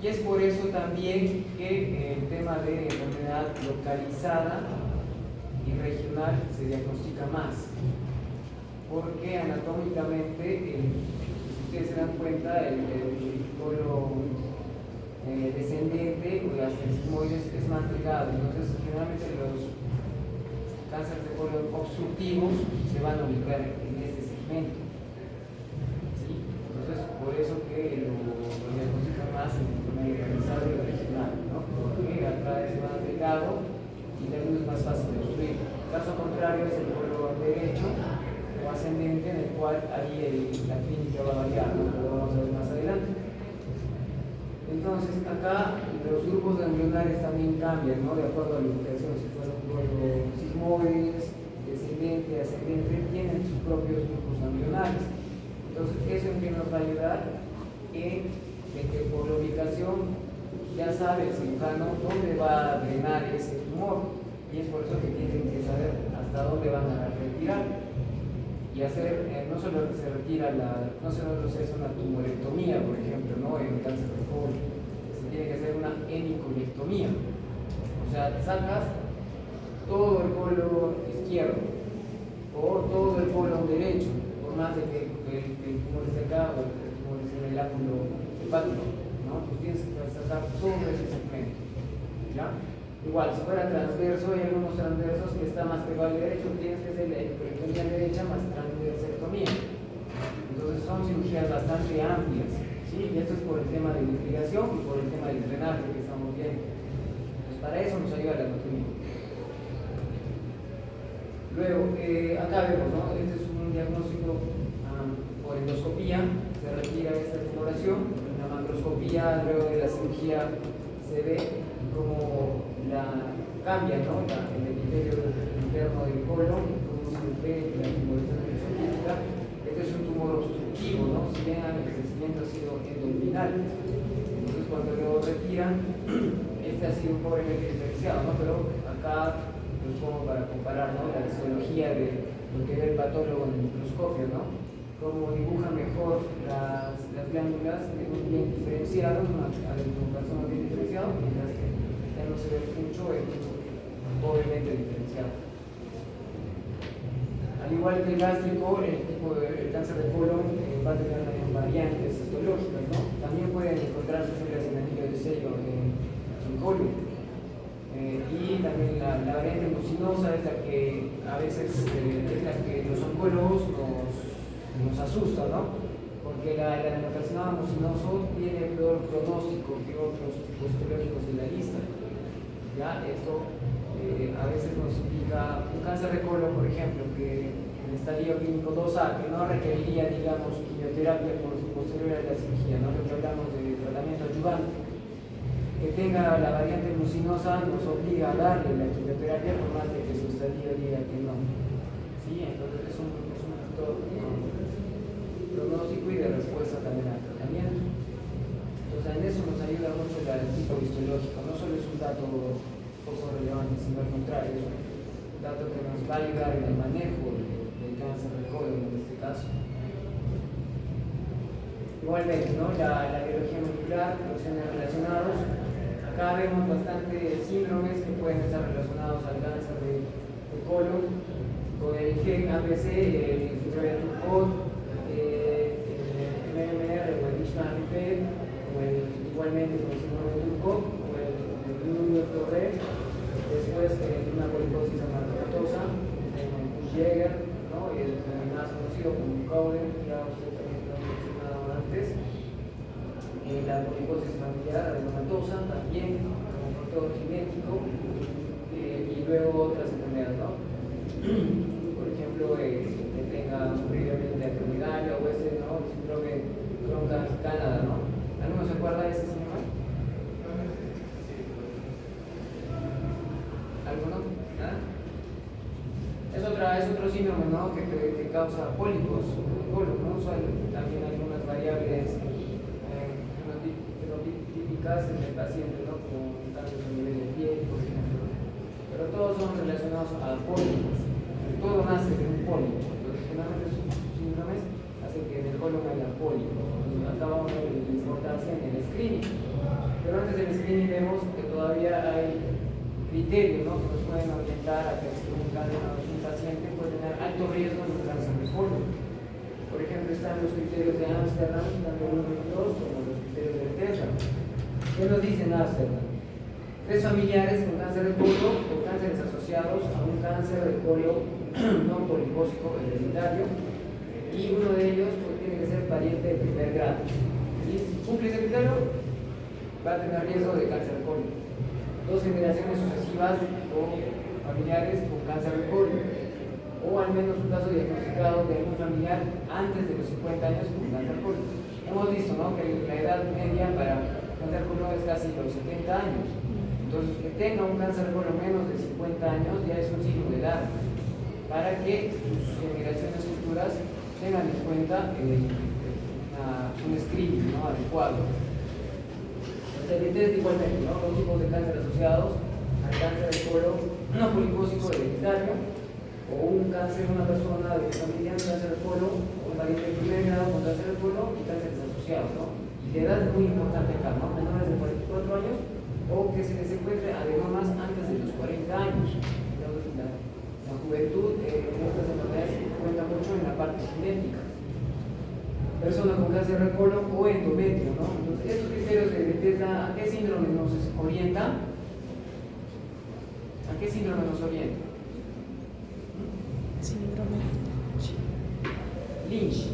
[SPEAKER 1] Y es por eso también que el tema de enfermedad localizada y regional se diagnostica más. Porque anatómicamente, si ustedes se dan cuenta, el colon descendente o las sigmoides es más delgado. Entonces, generalmente los cánceres de colon obstructivos se van a ubicar en este segmento. ¿Sí? Entonces, por eso que lo diagnostican más en localizado y regional, ¿no? Porque acá es más delgado y también es más fácil de obstruir. Caso contrario es el colon derecho o ascendente, en el cual ahí la clínica va a variar, ¿no? Lo vamos a ver más adelante. Entonces, acá los grupos ganglionares también cambian, ¿no?, de acuerdo a la ubicación. Si fuera un colon sigmoides, descendente, ascendente, tienen sus propios grupos ganglionares. Entonces, ¿eso en qué nos va a ayudar? De que por la ubicación ya sabe el cirujano dónde va a drenar ese tumor. y es por eso que tienen que saber hasta dónde van a retirar y hacer, no solo se retira no solo se hace una tumorectomía, por ejemplo, ¿no? En el cáncer de colon, se tiene que hacer una hemicolectomía, o sea, sacas todo el colon izquierdo o todo el colon derecho, por más de que el tumor esté acá o el tumor esté en el áculo hepático, ¿no? Pues tienes que sacar todo ese segmento, ¿ya? Igual, si fuera transverso, hay algunos transversos que está más pegado al derecho, tienes que hacer la hemicolectomía derecha más transversectomía. Entonces son cirugías bastante amplias, ¿sí? Y esto es por el tema de la irrigación y por el tema del drenaje que estamos viendo. Pues para eso nos ayuda la anatomía. Luego, acá vemos, ¿no? Este es un diagnóstico por endoscopía, se retira esta tumoración. En la macroscopía, luego de la cirugía, se ve cómo cambia, ¿no? El epitelio interno del colon, cómo se ve la tumorización exofítica. Este es un tumor obstructivo, ¿no? Si bien el crecimiento ha sido endoluminal. Entonces, cuando lo retiran, este ha sido pobremente diferenciado, ¿no? Pero acá lo pongo para comparar, ¿no? La histología de lo que ve el patólogo en el microscopio, ¿no? Cómo dibuja mejor las glándulas bien diferenciadas, a la persona bien diferenciado, mientras que ya no se ve mucho pobremente diferenciado. Al igual que el gástrico, el cáncer de colon va a tener también variantes histológicas, ¿no? También pueden encontrarse células en anillo de sello en colon. Y también la variante mucinosa es la que a veces es la que los oncólogos nos asusta, ¿no? Porque el adenocarcinoma mucinoso tiene peor pronóstico que otros tipos histológicos de la lista. ¿Ya? Esto a veces nos indica un cáncer de colon, por ejemplo, que en estadio clínico 2A, que no requeriría, digamos, quimioterapia posterior a la cirugía, ¿no? Lo que hablamos de tratamiento adyuvante, que tenga la variante mucinosa nos obliga a darle la quimioterapia por más de que su estadio diga que no. ¿Sí? Entonces es un factor pronóstico y de respuesta también al tratamiento. Entonces en eso nos ayuda mucho el tipo histológico, no solo es un dato poco relevante, sino al contrario, es un dato que nos va a ayudar en el manejo del cáncer de colon en este caso. Igualmente, ¿no? La biología molecular, los genes relacionados. Acá vemos bastantes síndromes que pueden estar relacionados al cáncer de colon, con el gen ABC, el Turcot, el MMR o el Ishmael-Ripet, igualmente con el síndrome de Turcot, o el Blue-Torre, después una poliposis amartomatosa, el Busch-Jaeger, ¿no? Y el más conocido como Cowden, ya usted también lo ha mencionado antes. La poliposis familiar adenomatosa también como factor genético, y luego otras enfermedades, ¿no? Por ejemplo, que tenga previamente acromegalia o ¿no? El síndrome Crohn-Canada, ¿no? ¿Alguno se acuerda de ese síndrome? ¿Alguno? ¿Ah? Es otro síndrome, ¿no? que causa pólipos en el colon, ¿no? Son también algunas variables típicas en el paciente, ¿no? Con cambios a nivel de piel, por ejemplo. Pero todos son relacionados a pólipos. Todo nace de un pólipo. Entonces, generalmente sus síndromes hacen que en el colon haya pólipos. Acá vamos a ver la importancia en el screening. Pero antes del screening vemos que todavía hay criterios, ¿no? Que nos pueden orientar a que si un paciente puede tener alto riesgo de un cáncer de colon. Por ejemplo, están los criterios de Amsterdam, tanto el 1 y el 2, como los criterios de Bethesda. ¿Qué nos dicen Amsterdam? 3 familiares con cáncer de colon o cánceres asociados a un cáncer de colon no polipósico hereditario, y uno de ellos pues, tiene que ser pariente de primer grado. Y si cumple ese criterio, va a tener riesgo de cáncer de colon. 2 generaciones sucesivas o familiares con cáncer de colon, o al menos un caso diagnosticado de algún familiar antes de los 50 años con cáncer de colon. Hemos visto, ¿no? Que la edad media para cáncer de colon es casi los 70 años. Entonces, que tenga un cáncer de colon menos de 50 años ya es un signo de edad, para que sus generaciones futuras tengan en cuenta un screening, ¿no? Adecuado. Los test igualmente, ¿no? Los tipos de cáncer asociados al cáncer de colon no polipósico hereditario, o un cáncer de una persona de familia, un cáncer de colon, o un pariente de primer grado con cáncer de colon y cánceres asociados, ¿no? Y la edad es muy importante acá, ¿no? Menores de 44 años o que se les encuentre adenomas antes de los 40 años. Entonces, la juventud en estas enfermedades cuenta mucho en la parte genética. Persona con cáncer de colon o endometrio, ¿no? Entonces, estos criterios de belleza, ¿a qué síndrome nos orientan? ¿A qué síndrome nos orienta?
[SPEAKER 2] Síndrome de
[SPEAKER 1] Lynch,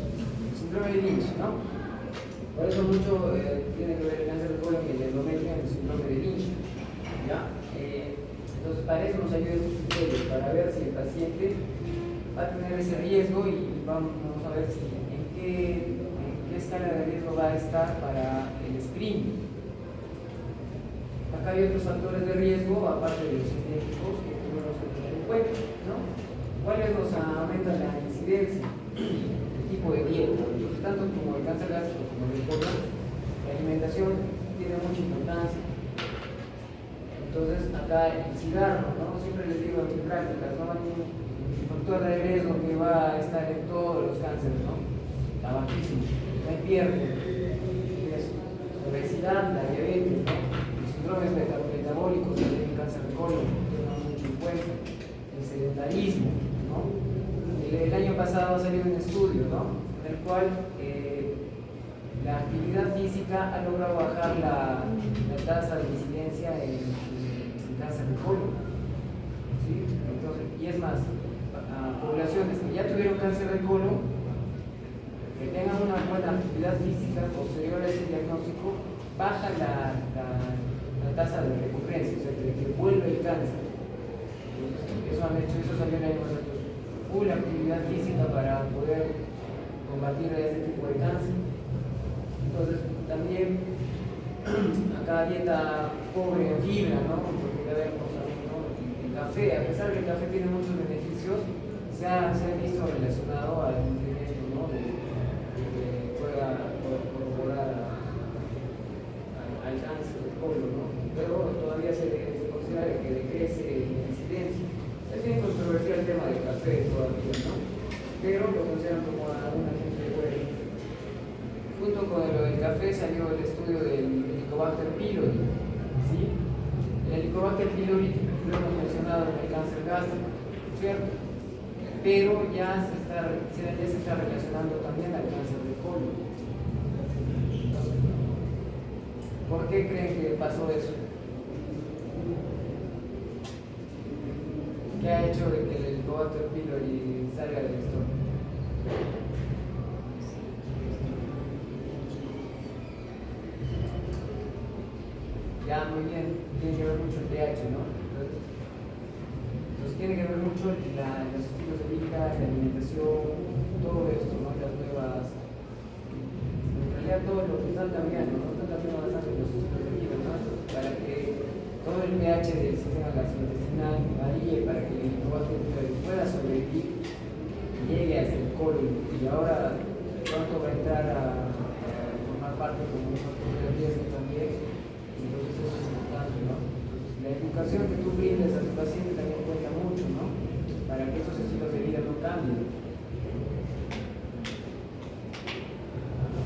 [SPEAKER 1] síndrome de Lynch, ¿no? Por eso mucho tiene que ver el cáncer de colon y el endometrio en el síndrome de Lynch, ¿ya? Entonces, para eso nos ayudan estos criterios, para ver si el paciente va a tener ese riesgo y vamos a ver si en qué escala de riesgo va a estar para el screening. Acá hay otros factores de riesgo, aparte de los genéticos, que tenemos que tener en cuenta, ¿no? ¿Cuáles nos aumentan la incidencia? El tipo de dieta. Entonces, tanto como el cáncer gástrico como el colon, la alimentación tiene mucha importancia. Entonces, acá el cigarro, ¿no? Siempre les digo en mis prácticas, ¿no? Hay un factor de riesgo que va a estar en todos los cánceres, ¿no? Tabaquismo, no hay pierde, obesidad, la diabetes, ¿no? Los síndromes metabólicos, el cáncer de colon, tenemos mucho en cuenta, el sedentarismo, ¿no? El año pasado salió un estudio, ¿no? En el cual la actividad física ha logrado bajar la tasa de incidencia en cáncer de colon, ¿sí? Entonces, y es más, a poblaciones que ya tuvieron cáncer de colon, que tengan una buena actividad física posterior a ese diagnóstico, baja la tasa de recurrencia, o sea, que vuelve el cáncer. Entonces, eso han hecho, eso salió en el año pasado. Full actividad física para poder combatir este tipo de cáncer. Entonces, también acá dieta pobre en fibra, ¿no? Porque ya vemos, ¿no? El café, a pesar de que el café tiene muchos beneficios, se ha visto relacionado al incremento, ¿no? que pueda corroborar al cáncer del colon, ¿no? Pero todavía se considera que decrece la incidencia. Es bien controversial el tema del café todavía, ¿no? Pero lo consideran como un agente bueno. Junto con lo del café salió el estudio del Helicobacter pylori, ¿sí? El Helicobacter pylori lo hemos mencionado en el cáncer gástrico, ¿cierto? Pero ya se está relacionando también al cáncer de colon. ¿Por qué creen que pasó eso? ¿Qué ha hecho de que el Helicobacter pylori salga del estómago? Ya, muy bien, tiene que ver mucho el pH, ¿no? Entonces tiene que ver mucho los estilos de vida, la alimentación, todo esto, ¿no? Las nuevas, en realidad todo lo que están cambiando, ¿no? Están cambiando bastante los estilos de vida, ¿no? Para que todo el pH del sistema gastrointestinal varíe, para que el Helicobacter pylori pueda sobrevivir y llegue hasta el colon. Y ahora pronto va a entrar a formar parte como un factor de riesgo también. Entonces eso es importante, ¿no? La educación que tú brindes a tu paciente también cuenta mucho, ¿no? Para que esos estilos de vida no cambien.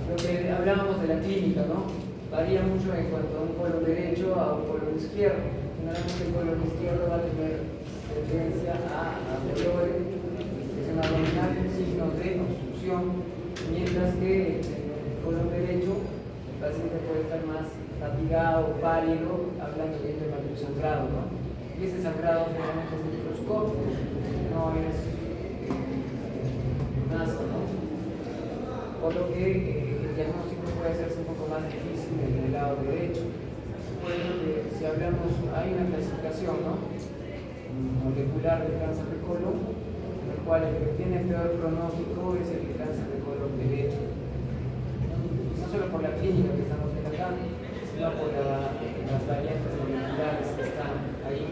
[SPEAKER 1] Lo que hablábamos de la clínica, ¿no? Varía mucho en cuanto a un colon derecho a un colon izquierdo. Generalmente el colon izquierdo va a tener tendencia a dolores, disfunción abdominal, signos de obstrucción, mientras que el colon derecho el paciente puede estar más fatigado, pálido, hablando de un sangrado, ¿no? Y ese sangrado generalmente es microscópico, no es naso, ¿no? Por lo que el diagnóstico puede hacerse un poco más difícil en el lado derecho. Por eso que si hablamos, hay una clasificación, ¿no? Molecular del cáncer de colon, en el cual el que tiene peor pronóstico es el cáncer de colon derecho. No solo por la clínica que estamos tratando, sino por las variantes moleculares que están ahí.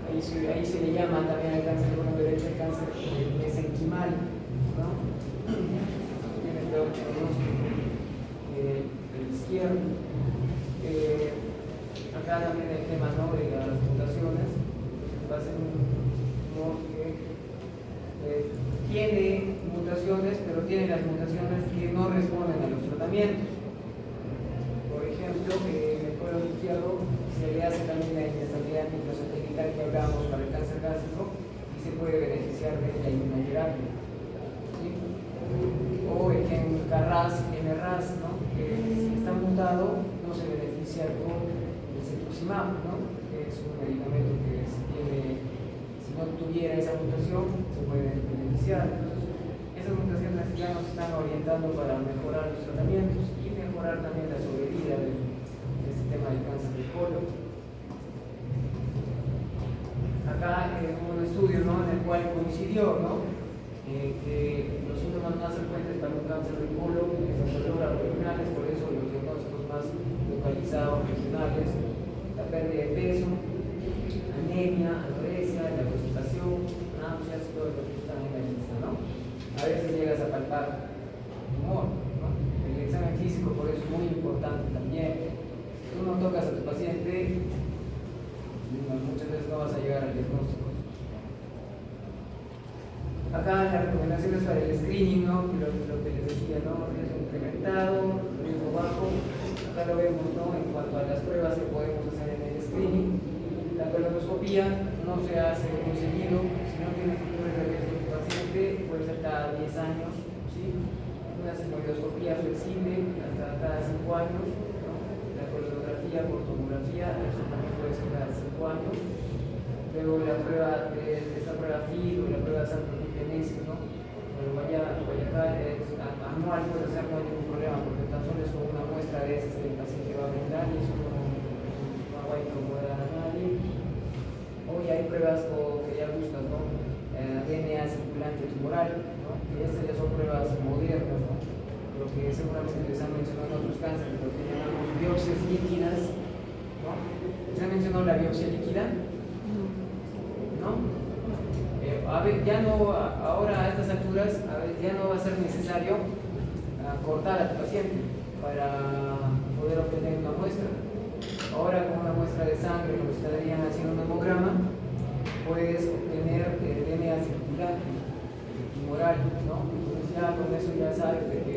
[SPEAKER 1] Ahí se le llama también al cáncer de colon derecho el cáncer mesenquimal, ¿no? Tiene peor pronóstico el izquierdo. Acá también el tema, ¿no? De las mutaciones. ser un tumor que tiene mutaciones, pero tiene las mutaciones que no responden a los tratamientos. Por ejemplo, en el colon izquierdo se le hace también la inestabilidad microsatelital que hablábamos para el cáncer gástrico y se puede beneficiar de la inmunoterapia. ¿Sí? O el gen NRAS, ¿no? Que si está mutado no se beneficia con el cetuximab, ¿no? Que es un medicamento que si no tuviera esa mutación se puede beneficiar. Entonces, esas mutaciones ya nos están orientando para mejorar los tratamientos y mejorar también la sobrevida de este tema del cáncer de colon. Acá hubo un estudio, ¿no?, en el cual coincidió, ¿no?, que los síntomas más frecuentes para un cáncer de colon son dolor abdominales, por eso los diagnósticos más localizados, regionales, la pérdida de peso, anemia, anorexia, la constipación, náuseas, todo lo que está en la lista, ¿no? A veces llegas a palpar tumor, ¿no? El examen físico por eso es muy importante también. Si tú no tocas a tu paciente, muchas veces no vas a llegar al diagnóstico. Acá las recomendaciones para el screening, ¿no?, lo que les decía, ¿no?, riesgo incrementado, riesgo bajo. Acá lo vemos, ¿no?, en cuanto a las pruebas que podemos hacer en el screening. La colonoscopía no se hace muy seguido, si no tiene factores de riesgo del paciente, puede ser cada 10 años, ¿sí? Una sigmoidoscopía flexible hasta cada 5 años, ¿no? La colonografía por tomografía, eso también puede ser cada 5 años. Luego la prueba esta prueba FID o la prueba de sanproteogenesis, ¿no? El Guayacal es anual, puede ser, no hay ningún problema, porque tan solo es con una muestra de esas que el paciente va a brindar y eso no hay que puede dar a nadie. Hoy hay pruebas que ya buscas, ¿no? DNA circulante tumoral, ¿no? Que estas ya son pruebas modernas, ¿no? Lo que seguramente les han mencionado en otros cánceres, lo que llamamos biopsias líquidas, ¿no? ¿Les han mencionado la biopsia líquida? ¿No? A ver, ya no, ahora a estas alturas, ya no va a ser necesario cortar a tu paciente para poder obtener una muestra. Ahora con una muestra de sangre, como estarían haciendo un hemograma, puedes obtener DNA circulante, tumoral, ¿no? Entonces ya con eso ya sabes de que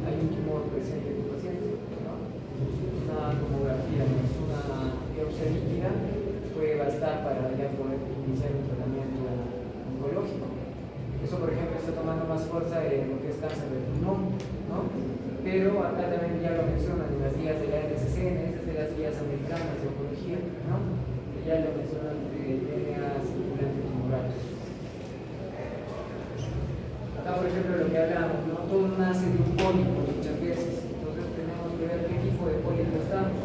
[SPEAKER 1] hay un tumor presente en tu paciente, ¿no? Una tomografía, no es una biopsia líquida, puede bastar para ya poder iniciar un tratamiento oncológico. Eso, por ejemplo, está tomando más fuerza en lo que es cáncer de pulmón, ¿no? Pero acá también ya lo mencionan en las guías de la NCCN, esas de las guías americanas de oncología, ¿no? Que ya lo mencionan de DNA circulante tumoral. Acá, por ejemplo, lo que hablamos, ¿no? Todo nace de un pólipo muchas veces, entonces tenemos que ver qué tipo de pólipo estamos.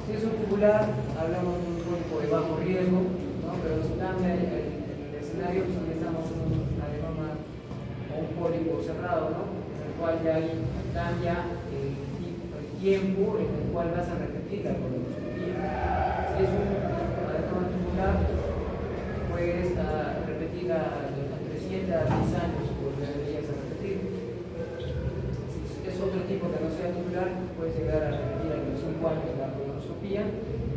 [SPEAKER 1] Si es un tubular, hablamos de un pólipo de bajo riesgo, ¿no? Pero si cambia el escenario, pues necesitamos un adenoma o un pólipo cerrado, ¿no? En el cual ya ahí cambia el tiempo en el cual vas a repetir la colonoscopia. Si es un adenoma tubular, puedes repetir entre 7 a 10 años, pues deberías repetir. Si es otro tipo que no sea tubular, puedes llegar a repetir a los 5 años la colonoscopia.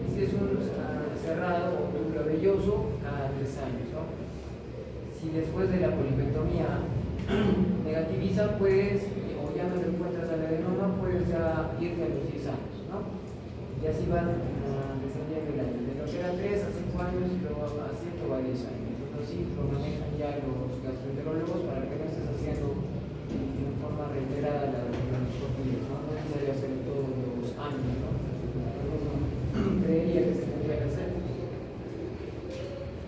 [SPEAKER 1] Si es un cerrado o túbulo velloso, cada 3 años, ¿no? Si después de la polipectomía negativiza, pues, o ya no le encuentras al adenoma, puedes ya irte a los 10 años, ¿no? Y así van descendiendo el año. De lo que era 3 a 5 años y luego a 7 o a 10 años. Entonces sí, lo manejan ya los gastroenterólogos para que no estés haciendo de forma reiterada la colonoscopia, ¿no? No es necesario hacer todos los años, ¿no? Creería que se tendría que hacer.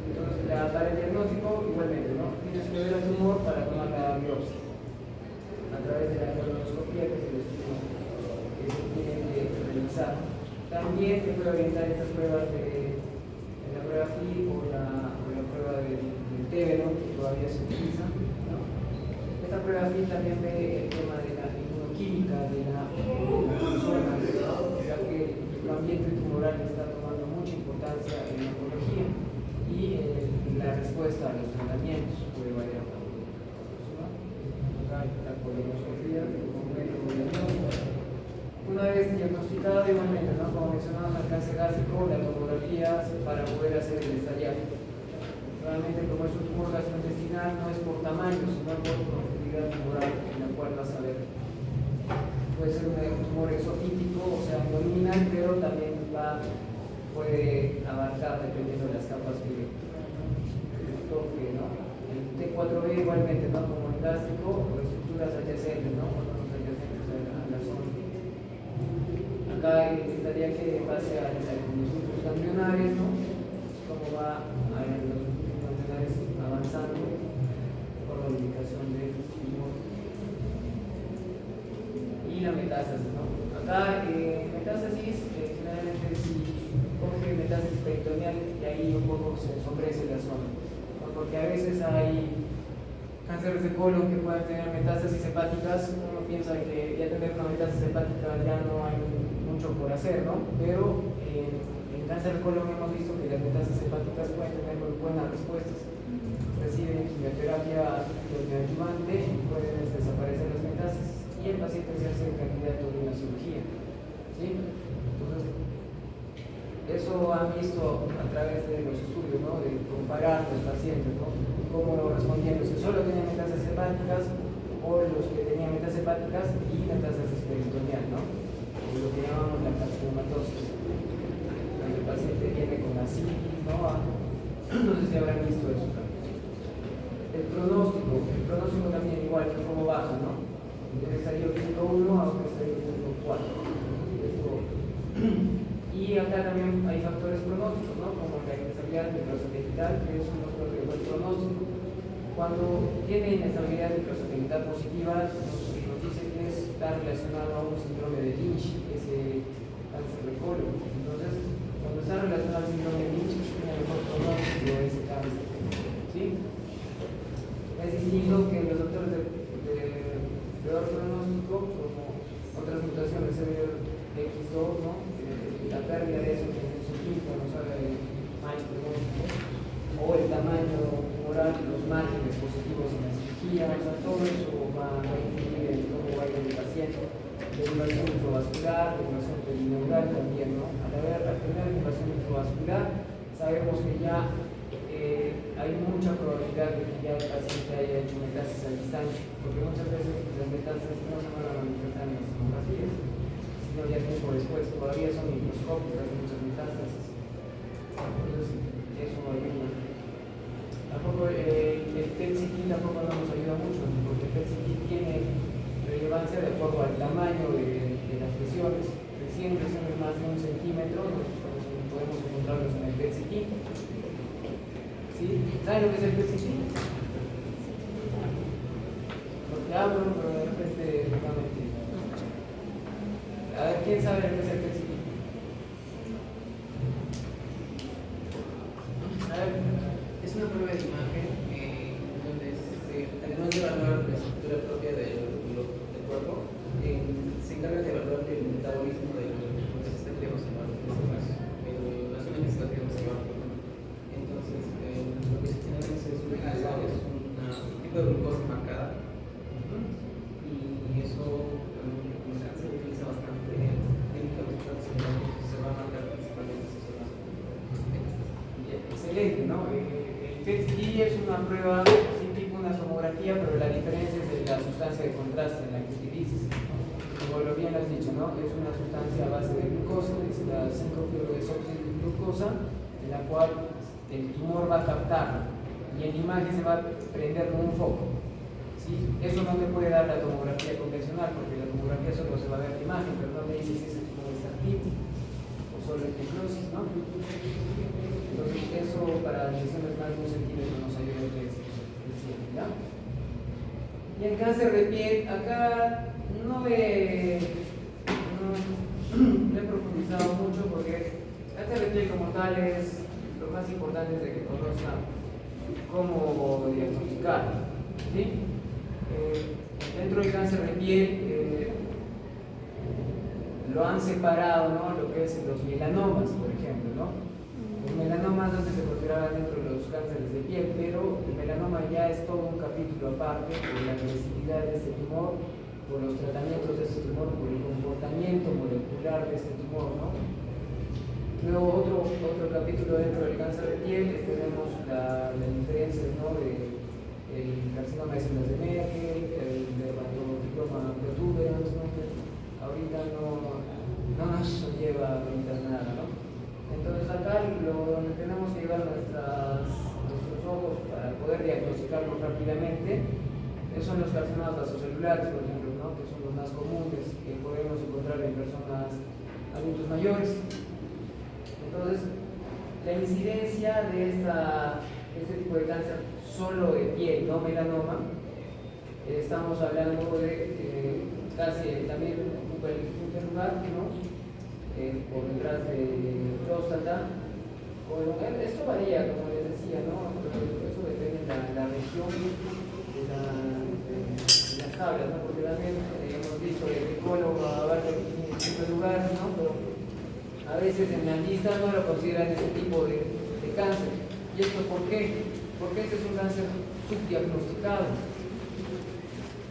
[SPEAKER 1] Entonces, para el diagnóstico, igualmente, ¿no? Tienes que ver el tumor para tomar la biopsia a través de la colonoscopia, que es el estudio que se tiene que realizar. También te puede orientar estas pruebas de la prueba FID o la prueba del TB, ¿no?, que todavía se utiliza, ¿no? Esta prueba FID también ve el tema de la inmunoquímica de la persona, ya que el ambiente tumoral está tomando mucha importancia en la oncología y la respuesta a los tratamientos puede variar también, ¿no? Acá la colonoscopia como método diagnóstico. Una vez diagnosticado, igualmente, ¿no?, como mencionamos, el cáncer gástrico, la tomografía para poder hacer el estallado. Realmente, como es un tumor gastrointestinal, no es por tamaño, sino por profundidad tumoral en la cual vas a ver. Puede ser un tumor exofítico, o sea, abdominal, pero también puede abarcar dependiendo de las capas que toque, ¿no? El T4B igualmente, ¿no? Como el gástrico, o estructuras adyacentes, ¿no? Órganos adyacentes a la zona. Acá estaría que pase a los grupos ganglionares, ¿no? Cómo va a los grupos ganglionares avanzando por la ubicación del tumor. Y la metástasis, ¿no? Acá, metástasis, generalmente si coge metástasis peritoneal y ahí un poco se ensombrece la zona, ¿no? Porque a veces hay cánceres de colon que pueden tener metástasis hepáticas. Uno piensa que ya tener una metástasis hepática ya no hay mucho por hacer, ¿no? Pero en cáncer de colon hemos visto que las metástasis hepáticas pueden tener muy buenas respuestas. Reciben quimioterapia neoadyuvante y pueden desaparecer las metástasis y el paciente se hace candidato de una cirugía, ¿sí? Entonces, eso han visto a través de los estudios, ¿no? De comparar los pacientes, ¿no? Cómo respondían los que solo tenían metástasis hepáticas o los que tenían metástasis hepáticas y metástasis peritoneal, ¿no? Lo que llamamos la carcinomatosis. El paciente viene con asitis, ¿no? No sé si habrán visto eso. El pronóstico también igual que cómo baja, ¿no? En estadio clínico 1 a un estadio clínico 4. Y acá también hay factores pronósticos, ¿no? Como la inestabilidad microsatelital, que es un otro buen pronóstico. Cuando tiene inestabilidad microsatelital positiva, nos dice que está relacionado a un síndrome de Lynch, ese cáncer de colon. Entonces, cuando está relacionado al síndrome de Lynch, tiene mejor pronóstico ese cáncer, ¿sí? Es distinto que los doctores de peor pronóstico, como otras mutaciones, X2, ¿no? La pérdida de eso en su tipo, no sabe el tamaño, o el tamaño tumoral, los márgenes positivos en la cirugía, o sea, todo eso va a influir en cómo va a ir el paciente. Derivación intravascular, derivación perineural también, ¿no? Al tener derivación intravascular, sabemos que ya hay mucha probabilidad de que ya el paciente haya hecho metástasis a distancia, porque muchas veces las metástasis no se van a manifestar en las tomografías, sino ya tiempo después. Todavía son microscópicas muchas metástasis. Entonces, eso ayuda. Tampoco el PET-CT tampoco nos ayuda mucho, porque el PET-CT tiene relevancia de acuerdo al tamaño de las lesiones. Recién lesiones más de 1 centímetro, podemos encontrarlos en el PET-CT. ¿Sí? ¿Saben lo que es el PET-CT? Porque hablo, pero de repente no me entiendo. A ver, ¿quién sabe lo que es el PET-CT? A ver,
[SPEAKER 3] Es una prueba de imagen donde además de evaluar la estructura propia del cuerpo, se encarga de evaluar el metabolismo del sistema nervioso, las unidades que se llevan. Entonces, lo que se tiene es un tipo de glucosa marcada y eso se utiliza bastante en técnicas de se va a marcar principalmente esas zonas.
[SPEAKER 1] Excelente, ¿no? El PET-CT es una prueba, sí, tipo una tomografía, pero la diferencia es de la sustancia de contraste en la que utilizas. Como lo bien has dicho, ¿no? Es una sustancia a base de glucosa, es la 5-fluorodesoxil de glucosa, en la cual el tumor va a captar y en imagen se va a prender con un foco. ¿Sí? Eso no te puede dar la tomografía convencional, porque la tomografía solo se va a ver la imagen, pero no te dice si ese tumor está activo o solo es necrosis, ¿no? Entonces, eso para lesiones más de 1 centímetro nos ayuda a ver ¿ya? Y en cáncer de piel, acá no he profundizado mucho porque cáncer de piel como tal es lo más importante es de que conozcan cómo diagnosticar, ¿sí? Dentro del cáncer de piel lo han separado, ¿no? Lo que es los melanomas, por ejemplo, ¿no? Los melanomas no se consideraban dentro de los cánceres de piel, pero el melanoma ya es todo un capítulo aparte por la agresividad de este tumor, por los tratamientos de este tumor, por el comportamiento molecular de este tumor, ¿no? Luego otro capítulo dentro del cáncer de piel, tenemos las diferencias, ¿no?, de el carcinoma de células de Merkel, el dermatofibroma protuberans, ¿no?, que ahorita no nos lleva ahorita nada, ¿no? Entonces acá donde tenemos que llevar nuestros ojos para poder diagnosticarlos rápidamente son los carcinomas vasocelulares, por ejemplo, ¿no?, que son los más comunes que podemos encontrar en personas adultos mayores. Entonces, la incidencia de este tipo de cáncer solo de piel, no melanoma, estamos hablando de casi también ocupa el quinto lugar, ¿no?, por detrás de próstata. Esto varía, como les decía, ¿no?, eso depende de la región de las tablas, ¿no?, porque también hemos visto el ecólogo abarca el quinto lugar, ¿no?, pero a veces en las listas no lo consideran este tipo de cáncer. ¿Y esto por qué? Porque este es un cáncer subdiagnosticado.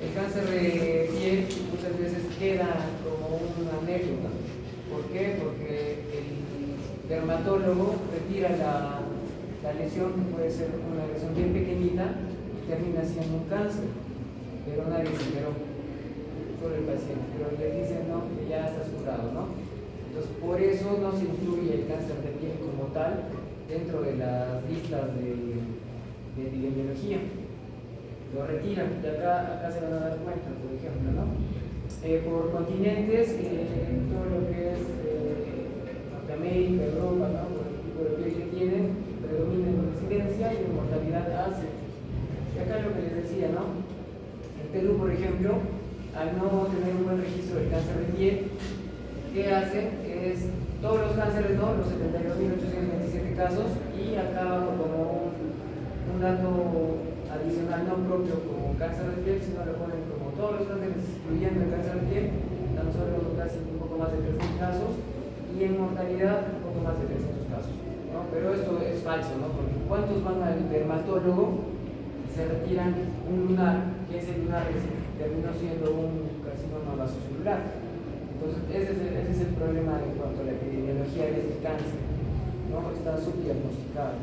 [SPEAKER 1] El cáncer de piel muchas veces queda como una anécdota. ¿Por qué? Porque el dermatólogo retira la lesión, que puede ser una lesión bien pequeñita, y termina siendo un cáncer, pero nadie se enteró, solo el paciente, pero le dicen, no, que ya estás curado, ¿no? Entonces, por eso no se incluye el cáncer de piel como tal dentro de las listas de epidemiología. Lo retiran, y acá se van a dar cuenta, por ejemplo, ¿no? Por continentes, todo lo que es Norteamérica, Europa, ¿no?, por el tipo de piel que tienen, predomina en incidencia y en mortalidad Asia. Y acá lo que les decía, ¿no?, en Perú, por ejemplo, al no tener un buen registro del cáncer de piel, ¿qué hacen? Es todos los cánceres, ¿no?, los 72.827 casos, y acá abajo como un dato adicional no propio como cáncer de piel, sino lo ponen como todos los cánceres, incluyendo el cáncer de piel, tan solo casi un poco más de 3.000 casos, y en mortalidad un poco más de 300 casos, ¿no? Pero esto es falso, ¿no?, porque ¿cuántos van al dermatólogo y se retiran un lunar, que ese lunar terminó siendo un carcinoma vasocelular? Entonces ese es el problema en cuanto a la epidemiología de este cáncer, ¿no? Está subdiagnosticado,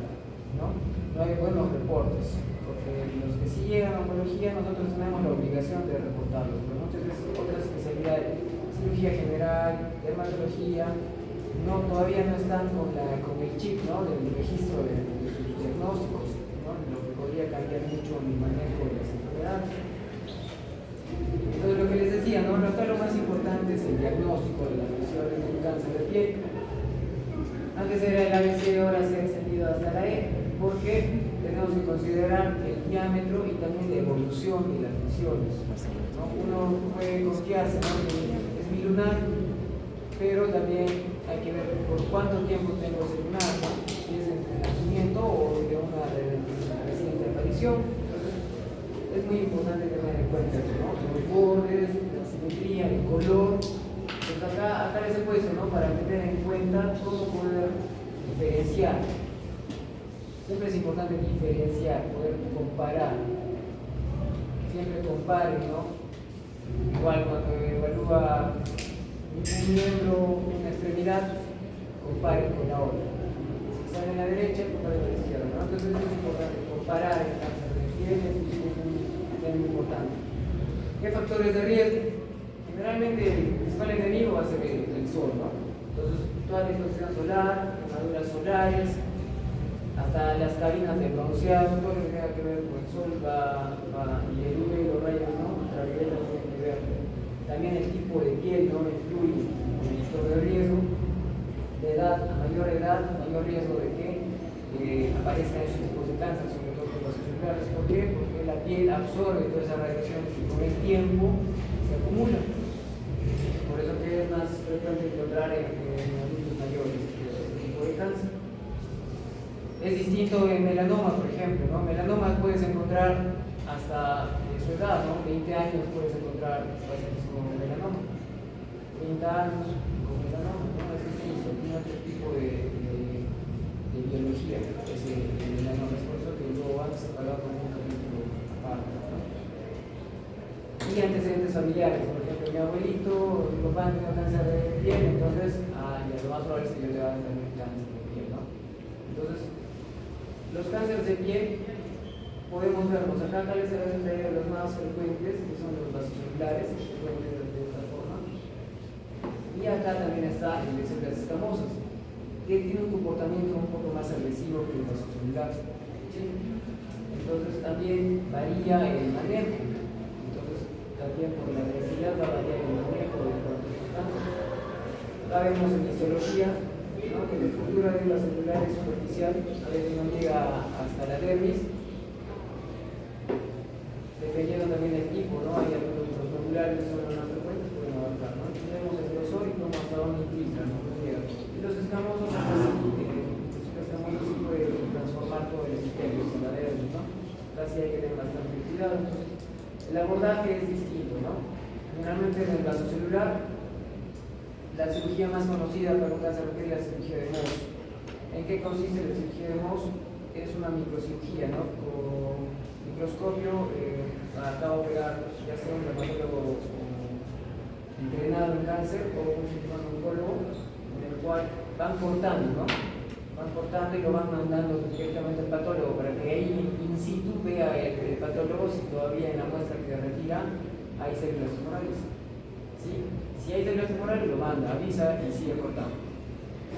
[SPEAKER 1] ¿no? No hay buenos reportes, porque los que sí llegan a oncología nosotros tenemos la obligación de reportarlos, pero muchas veces otras especialidades, cirugía general, dermatología, todavía no están con el chip, ¿no?, del registro de sus diagnósticos, ¿no?, lo que podría cambiar mucho el manejo de las enfermedades. Entonces, lo que les decía, ¿no?, acá lo más importante es el diagnóstico de las lesiones de un cáncer de piel. Antes era el ABC, ahora se ha extendido hasta la E, porque tenemos que considerar el diámetro y también la evolución de las lesiones, ¿no? Uno puede confiarse, ¿no?, que es mi lunar, pero también hay que ver por cuánto tiempo tengo ese lunar, ¿no?, si es de nacimiento o de una reciente aparición. Entonces, es muy importante tener en cuenta eso, ¿no?, los bordes, la simetría, el color. Pues acá les he puesto, ¿no?, para tener en cuenta cómo poder diferenciar. Siempre es importante diferenciar, poder comparar. Siempre compare, ¿no? Igual cuando evalúa un miembro, una extremidad, compare con la otra. Si sale en la derecha, compare con la izquierda, ¿no? Entonces es importante comparar el cáncer de piel, es muy importante. ¿Qué factores de riesgo? Generalmente el principal enemigo va a ser el sol, ¿no? Entonces, toda la exposición solar, quemaduras solares, hasta las cabinas de bronceado, todo lo que tenga que ver con el sol y el UV y los rayos, ¿no?, ultravioletas tienen que ver. También el tipo de piel, ¿no?, influye en el factor de riesgo. De edad, a mayor edad, mayor riesgo de que aparezcan esos tipos de cáncer, sobre todo con los celulares. ¿Por qué? Porque la piel absorbe toda esa radiación y con el tiempo se acumula. Por eso que es más frecuente encontrar en adultos mayores este tipo de cáncer. Es distinto en melanoma, por ejemplo, ¿no? Melanoma puedes encontrar hasta su edad, ¿no? 20 años puedes encontrar pacientes con melanoma. 30 años con melanoma, ¿no? Es distinto, tiene otro tipo de biología, es el melanoma. Es por eso que yo antes he hablado con un capítulo aparte, ¿no? Y antecedentes familiares, por ejemplo, mi abuelito, mi papá tiene cáncer de piel, entonces, ya lo más probable es que yo le va a tener cáncer de piel, ¿no? Entonces, los cánceres de piel podemos verlos. Acá les he traído los más frecuentes, que son los vasocelulares, que se pueden ver de esta forma. Y acá también está el de células escamosas, que tiene un comportamiento un poco más agresivo que el vasocelular. ¿Sí? Entonces también varía el manejo. Entonces también por la agresividad va a variar el manejo de cualquier sustancia. Acá vemos en histología, ¿no?, que la estructura de la celular es superficial, a veces no llega hasta la dermis. Dependiendo también del tipo, ¿no? Hay algunos globulares que son los más frecuentes, pueden abarcar, ¿no? Tenemos el grosor y cómo hasta dónde infiltra, ¿no? Y los escamosos, sí pueden transformar todo el epitelio en la dermis, ¿no? Así hay que tener bastante cuidado. El abordaje es distinto, ¿no? Generalmente en el vasocelular, la cirugía más conocida para un cáncer es la cirugía de Mohs. ¿En qué consiste la cirugía de Mohs? Es una microcirugía, ¿no? Con microscopio, acaba de operar ya sea un dermatólogo entrenado en cáncer o un cirujano oncólogo, en el cual van cortando, ¿no? Van cortando y lo van mandando directamente al patólogo para que ahí in situ vea el patólogo si todavía en la muestra que retira hay células tumorales. ¿Sí? Si hay células tumorales lo manda, avisa y sigue cortando.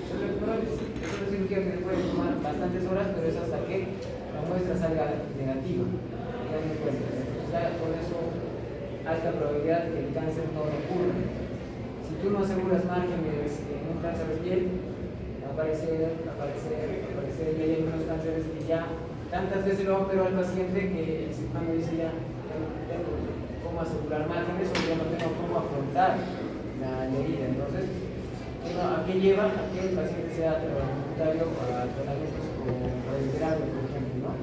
[SPEAKER 1] Células tumorales es una cirugía que le puede tomar bastantes horas, pero es hasta que la muestra salga negativa. Tengan en cuenta. Ya por eso alta probabilidad de que el cáncer no ocurra. Si tú no aseguras márgenes en un cáncer de piel, aparecer, y hay algunos cánceres que ya tantas veces lo operó al paciente que el cirujano dice ya no tengo cómo asegurar márgenes o ya no tengo cómo afrontar la herida. Entonces, ¿a qué lleva? A que el paciente sea voluntario para tratamientos como radioterapia, por ejemplo, ¿no?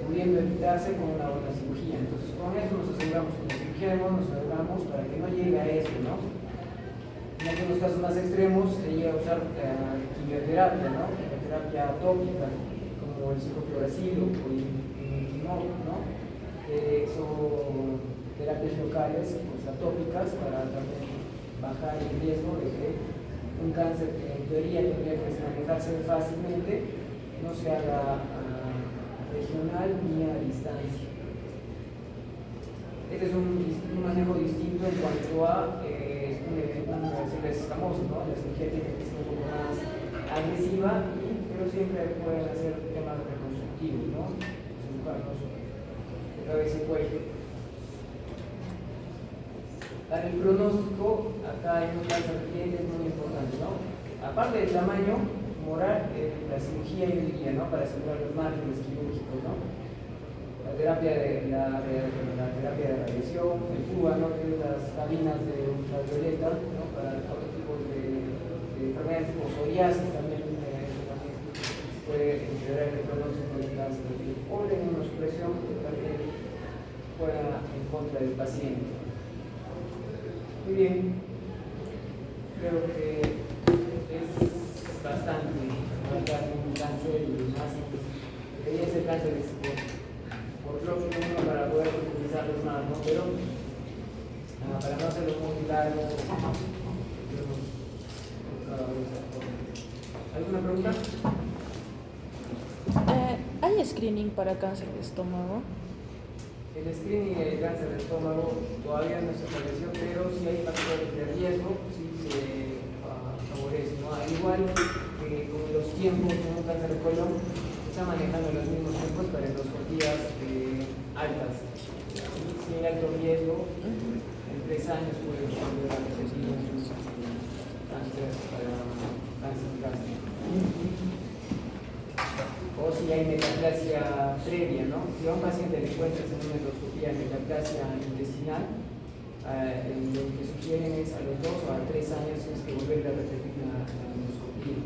[SPEAKER 1] Pudiendo evitarse con una otra cirugía. Entonces, con eso nos aseguramos, con la cirugía de Mohs nos aseguramos para que no llegue a eso, ¿no? En algunos casos más extremos se llega a usar quimioterapia, ¿no? Quimioterapia tópica, como el ciclofluoracilo o el infinol, ¿no? Son terapias locales, pues, atópicas, para también bajar el riesgo de que un cáncer que en teoría tendría que manejarse fácilmente no se haga regional ni a distancia. Este es un manejo distinto en cuanto a células escamosas, ¿no? La cirugía tiene que ser un poco más agresiva, pero siempre pueden hacer temas reconstructivos, ¿no? Cirujanos de cabeza y cuello. Para el pronóstico, acá hay un cáncer de piel es muy importante, ¿no? Aparte del tamaño tumoral, la cirugía yo diría, ¿no? Para asegurar los márgenes quirúrgicos, ¿no? La terapia de radiación, el FUA, ¿no? Que es las cabinas de ultravioleta, ¿no? Para otro tipo de enfermedades como psoriasis también, eso también puede empeorar el pronóstico del cáncer de piel o la inmunosupresión para que fuera en contra del paciente. Muy bien, creo que es bastante tratar un cáncer y más debería ser cáncer por próximo uno para poder utilizarlos más, ¿no? Pero para no hacerlo muy largo, ¿alguna pregunta?
[SPEAKER 2] ¿Hay screening para cáncer de estómago?
[SPEAKER 1] El screening de cáncer de estómago todavía no se estableció, pero si hay factores de riesgo, sí se favorece, ¿no? Al igual que con los tiempos en un cáncer de colon, se está manejando los mismos tiempos para endoscopías altas. Si hay alto riesgo, en 3 años puede volver a repetir un cáncer para cáncer gástrico. O si hay metaplasia previa, ¿no? Si a un paciente le encuentras en una endoscopía metaplasia intestinal, lo que sugieren es a los 2 o a 3 años tienes que volver a repetir la endoscopía.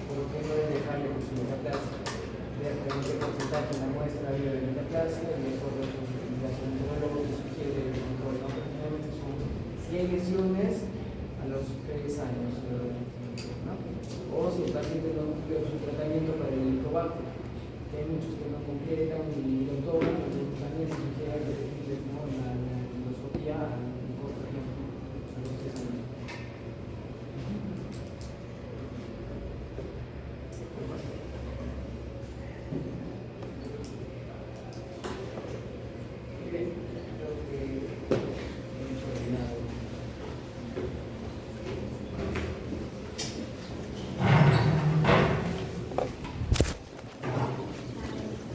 [SPEAKER 1] Por lo que no es dejarle con su metaplasia, ver qué porcentaje en la muestra había de metaplasia y de acuerdo a su investigación neurológica que sugiere el control, ¿no? Pero generalmente son, si hay lesiones, a los 3 años, ¿no? O si el paciente no cumplió su tratamiento para el helicobacter, que hay muchos que no completan y